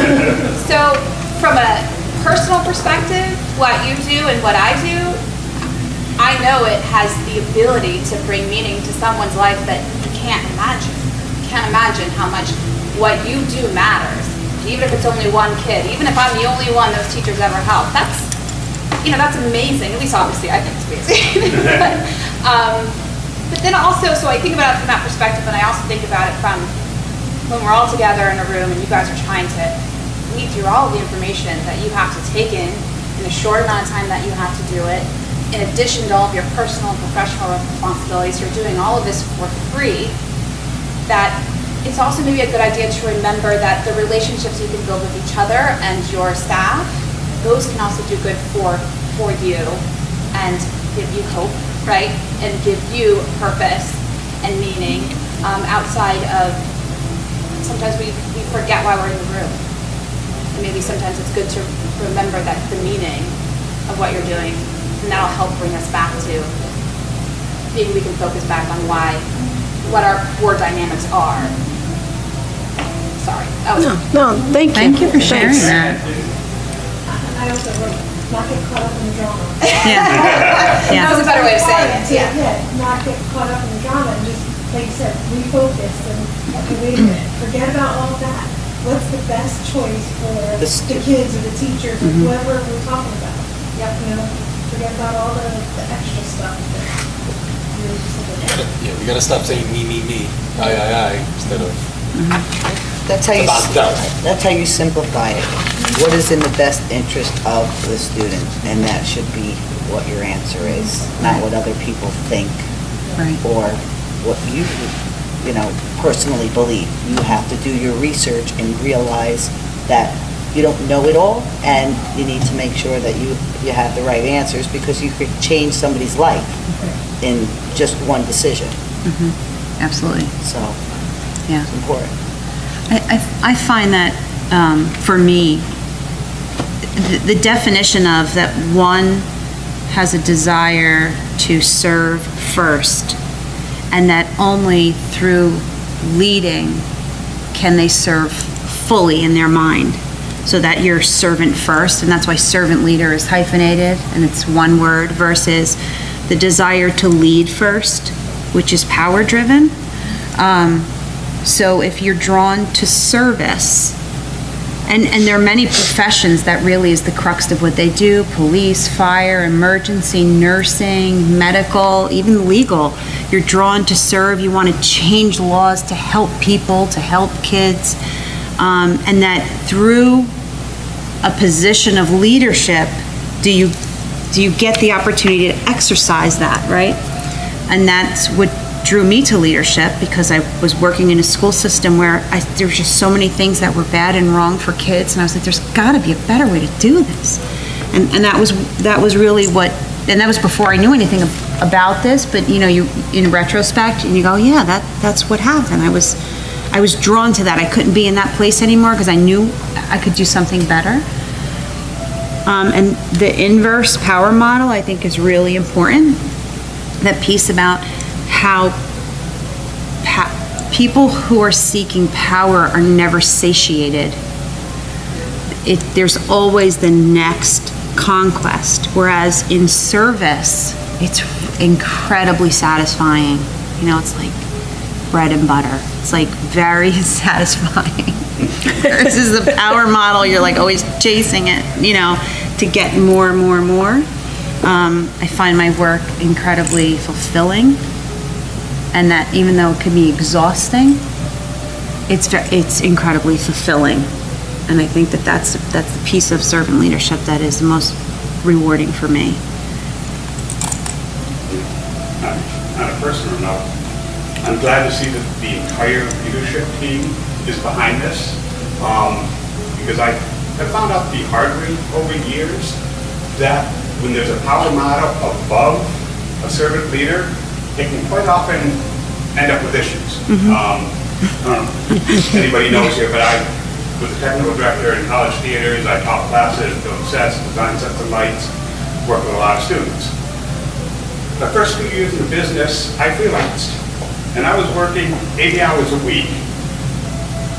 So from a personal perspective, what you do and what I do, I know it has the ability to bring meaning to someone's life that you can't imagine. Can't imagine how much what you do matters, even if it's only one kid, even if I'm the only one those teachers ever helped. That's amazing. At least obviously I think it's amazing. But then also, so I think about it from that perspective, and I also think about it from when we're all together in a room and you guys are trying to weed through all of the information that you have to take in a short amount of time that you have to do it. In addition to all of your personal and professional responsibilities, you're doing all of this for free. That it's also maybe a good idea to remember that the relationships you can build with each other and your staff, those can also do good for you and give you hope, right? And give you purpose and meaning outside of, sometimes we forget why we're in the room. And maybe sometimes it's good to remember that the meaning of what you're doing, and that'll help bring us back to, maybe we can focus back on what our core dynamics are. Sorry. No, thank you. Thank you for sharing Thanks. that. I I also wrote, not get caught up in the drama. Yeah. That was a better way of saying it. Yeah, not get caught up in the drama and just, like you said, refocus and, okay, wait a minute, forget about all of that. What's the best choice for the kids or the teachers or whoever we're talking about? You know, forget about all the extra stuff that really just like, Yeah, we gotta stop saying me, I, instead of That's how you, about them. that's how you simplify it. What is in the best interest of the student? And that should be what your answer is, not what other people think. Right. Or what you personally believe. You have to do your research and realize that you don't know it all, and you need to make sure that you have the right answers, because you could change somebody's life in just one decision. Absolutely. So, Yeah. it's important. I find that, for me, the definition of that one has a desire to serve first, and that only through leading can they serve fully in their mind, so that you're servant first, and that's why servant leader is hyphenated, and it's one word, versus the desire to lead first, which is power-driven. So if you're drawn to service, and there are many professions that really is the crux of what they do: police, fire, emergency, nursing, medical, even legal. You're drawn to serve, you want to change laws to help people, to help kids, and that through a position of leadership, do you get the opportunity to exercise that, right? And that's what drew me to leadership, because I was working in a school system where there were just so many things that were bad and wrong for kids, and I was like, there's got to be a better way to do this. And that was really what, and that was before I knew anything about this, but you in retrospect, and you go, yeah, that's what happened. I was drawn to that. I couldn't be in that place anymore because I knew I could do something better. And the inverse power model, I think, is really important. That piece about how people who are seeking power are never satiated. There's always the next conquest, whereas in service, it's incredibly satisfying. It's like bread and butter. It's like very satisfying. This is the power model. You're like always chasing it, to get more and more and more. I find my work incredibly fulfilling, and that even though it can be exhausting, it's incredibly fulfilling. And I think that's the piece of servant leadership that is the most rewarding for me. On a personal note, I'm glad to see that the entire leadership team is behind this, because I found out the hard way over years that when there's a power model above a servant leader, it can quite often end up with issues. I don't know if anybody knows here, but I was a technical director in college theaters. I taught classes, built sets, designed sets of lights, worked with a lot of students. The first few years in the business, I freelanced, and I was working 80 hours a week.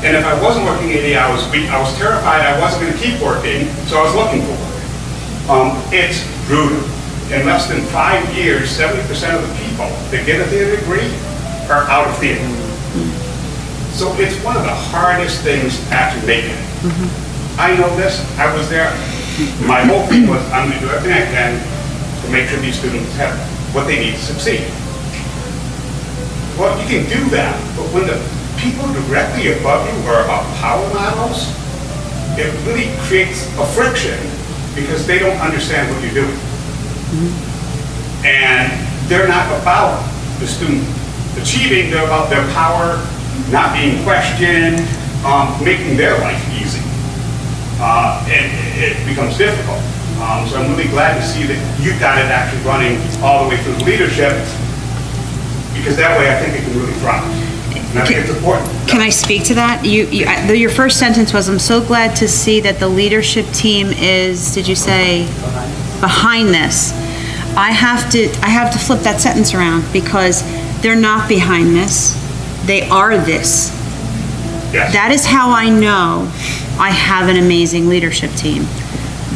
And if I wasn't working 80 hours a week, I was terrified I wasn't going to keep working, so I was looking for work. It's brutal. In less than 5 years, 70% of the people that get a theater degree are out of theater. So it's one of the hardest things to actually make it. I know this. I was there. My whole thing was, I'm going to do everything I can to make sure these students have what they need to succeed. Well, you can do that, but when the people directly above you are power models, it really creates a friction because they don't understand what you're doing. And they're not about the student achieving, they're about their power not being questioned, making their life easy. And it becomes difficult. So I'm really glad to see that you've got it actually running all the way through leadership, because that way I think it can really thrive. And I think it's important. Can I speak to that? Your first sentence was, I'm so glad to see that the leadership team is, did you say, behind this? I have to flip that sentence around, because they're not behind this. They are this. Yes. That is how I know I have an amazing leadership team.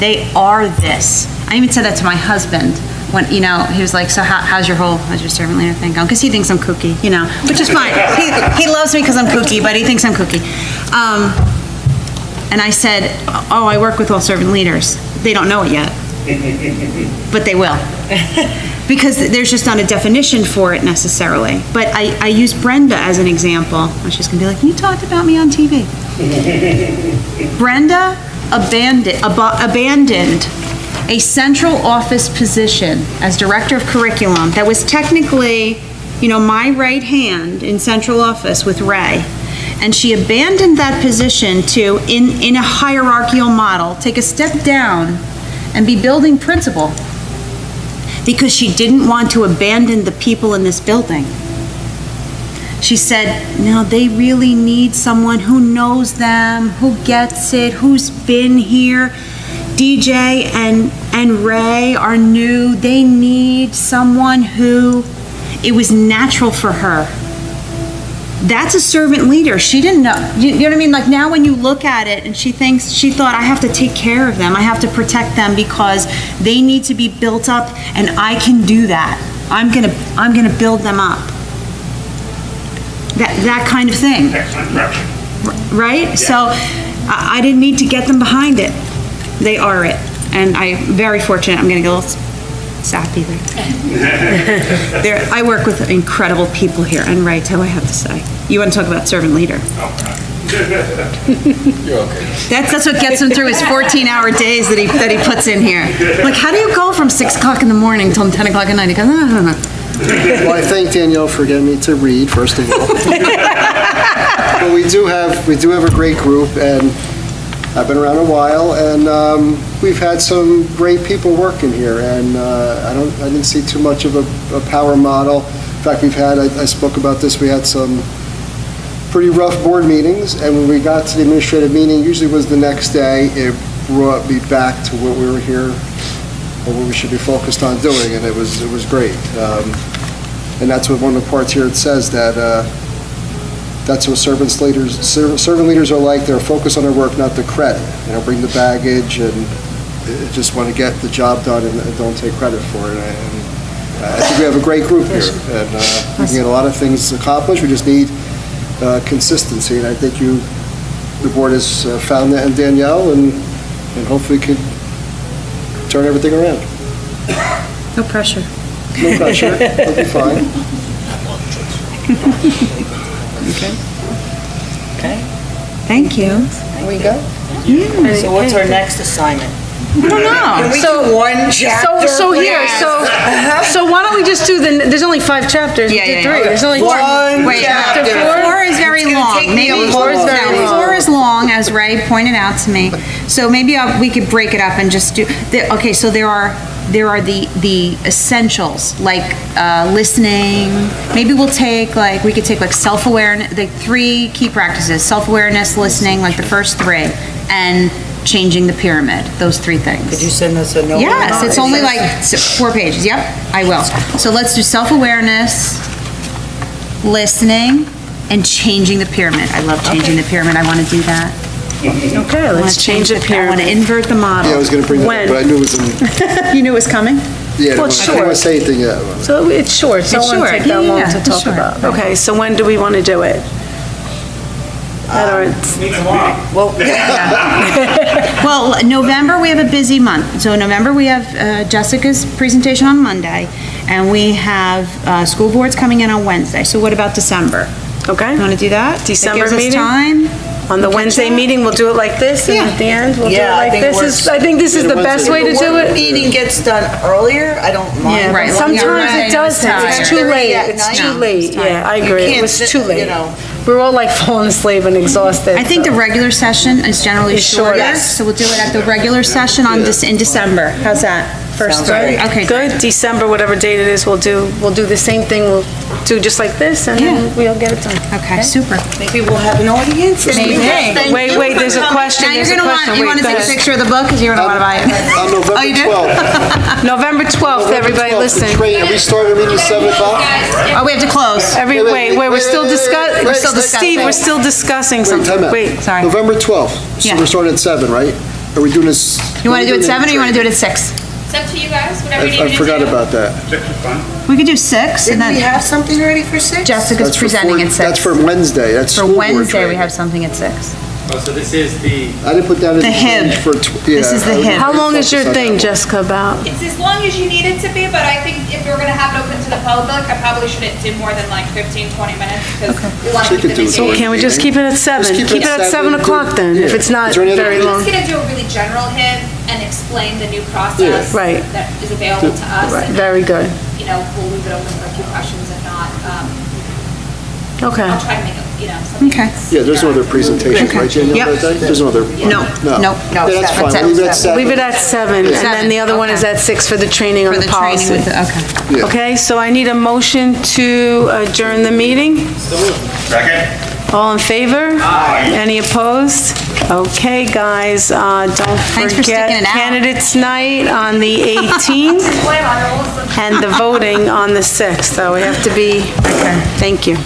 They are this. I even said that to my husband when, he was like, so how's your servant leader thing going? Because he thinks I'm kooky, which is fine. He loves me because I'm kooky, but he thinks I'm kooky. And I said, oh, I work with all servant leaders. They don't know it yet, but they will. Because there's just not a definition for it necessarily. But I use Brenda as an example. She's gonna be like, you talked about me on TV. Brenda abandoned a central office position as director of curriculum that was technically, my right hand in central office with Ray. And she abandoned that position to, in a hierarchical model, take a step down and be building principal because she didn't want to abandon the people in this building. She said, no, they really need someone who knows them, who gets it, who's been here. DJ and Ray are new. They need someone who, it was natural for her. That's a servant leader. She didn't know. You know what I mean? Like now when you look at it and she thought, I have to take care of them. I have to protect them because they need to be built up and I can do that. I'm gonna build them up. That kind of thing. Excellent direction. Right? Yeah. So I didn't need to get them behind it. They are it. And I'm very fortunate. I'm gonna get a little sappy there. I work with incredible people here, and Ray, too, I have to say. You want to talk about servant leader? You're okay. That's what gets him through his 14-hour days that he puts in here. Like, how do you go from 6 o'clock in the morning till 10 o'clock at night? He goes, Well, I thank Danielle for getting me to read, first of all. But we do have a great group, and I've been around a while, and we've had some great people working here, and I didn't see too much of a power model. In fact, I spoke about this, we had some pretty rough board meetings, and when we got to the administrative meeting, usually was the next day, it brought me back to what we were here, or what we should be focused on doing, and it was great. And that's what one of the parts here, it says that that's what servant leaders are like. They're focused on their work, not the credit. Bring the baggage and just want to get the job done and don't take credit for it. And I think we have a great group here, and we can get a lot of things accomplished. We just need consistency, and I think the board has found that in Danielle, and hopefully could turn everything around. no pressure. No pressure. It'll be fine. Okay, Thank you. there we go. Yeah. So what's our next assignment? I don't know. Can we do one chapter? So why don't we just do there's only 5 chapters, we did 3. There's only Wait, chapter. chapter 4 is very long. Maybe 4 is long, as Ray pointed out to me. So maybe we could break it up and just do, okay, so there are the essentials, like listening. Maybe we could take self-awareness, the 3 key practices, self-awareness, listening, like the first 3, and changing the pyramid, those 3 things. Could you send us a note? Yes, it's only like 4 pages. Yep, I will. So let's do self-awareness, listening, and changing the pyramid. I love changing the pyramid. I want to do that. Okay, let's change the I want pyramid. to invert the model. Yeah, I was going to bring that up, but I knew it was in... You knew it was coming? Yeah, Well, I it's didn't want to say anything yet. So it's short, so it won't short. take that Yeah, long yeah, to it's talk short. about. Okay, so when do we want to do it? Well, November, we have a busy month. So November, we have Jessica's presentation on Monday, and we have school boards coming in on Wednesday. So what about December? Okay. You want to do that? December That gives us meeting? time? On the Wednesday meeting, we'll do it like this, and at the end, we'll do it Yeah, I like think it this. works. I think this is the best way to do it. Meeting gets done earlier, I don't mind. Yeah, right. Sometimes it doesn't, it's too late, At it's night? too late, yeah, I You agree, it can't was sit, too late. you know. We're all like falling asleep and exhausted. I think the so. regular session is generally It's shorter. shorter, so we'll do it at the regular session in December. How's that? First Sounds day? great. Okay, Good, December, whatever date it is, we'll do the same thing, we'll do just like this, and then we'll get it done. Okay, super. Maybe we'll have an audience. Maybe. Wait, there's a question, Now you're there's a gonna question, you wait, want to go take a ahead. picture of the book, because you're gonna want to buy it. On November you do? 12th. November 12th, everybody, listen. Are we starting meeting at 7 o'clock? Oh, we have to close. Wait, we're still discussing, We're still discussing. Steve, we're still discussing Time something. out. Wait, Sorry. November 12th. So Yeah. we're starting at 7, right? Are we doing this? You want to do it 7 or you want to do it at 6? It's up to you guys, whatever you need to do. I forgot about that. 6 is fine. We could do 6 and Didn't we then have something ready for 6? Jessica's That's for presenting four- at 6. That's for Wednesday, that's For school board Wednesday, we training. have something at 6. Oh, so this is the, I didn't put that in. The HIB. For This is the HIB. How long is your Focus on thing, that one. Jessica, about? It's as long as you need it to be, but I think if we're gonna have it open to the public, I probably shouldn't do more than like 15, 20 minutes, because we want So to you keep could do the it meeting. for- Can we just keep it at 7? Just Keep it at 7 o'clock then, if it's not Is there any other- very We're long. just gonna do a really general hit and explain the new process Right. that is available to us. Right, and, very good. You know, we'll leave it open for a few questions if not. Okay. I'll try to make it, you know, something Okay. that's. Yeah, there's no other presentations, right, Danielle, Yep. that day? There's no other? No, no. Yeah, that's fine, That's leave it at at 7. Leave it at 7, and then the other one is Okay. at 6 for the training on For the the training policy. with the, okay. Yeah. Okay, so I need a motion to adjourn the meeting. Second? All in favor? Aye. Any opposed? Okay, guys, don't Thanks for sticking forget it out. candidates night on the 18th and the voting on the 6th, so we have to be, thank you.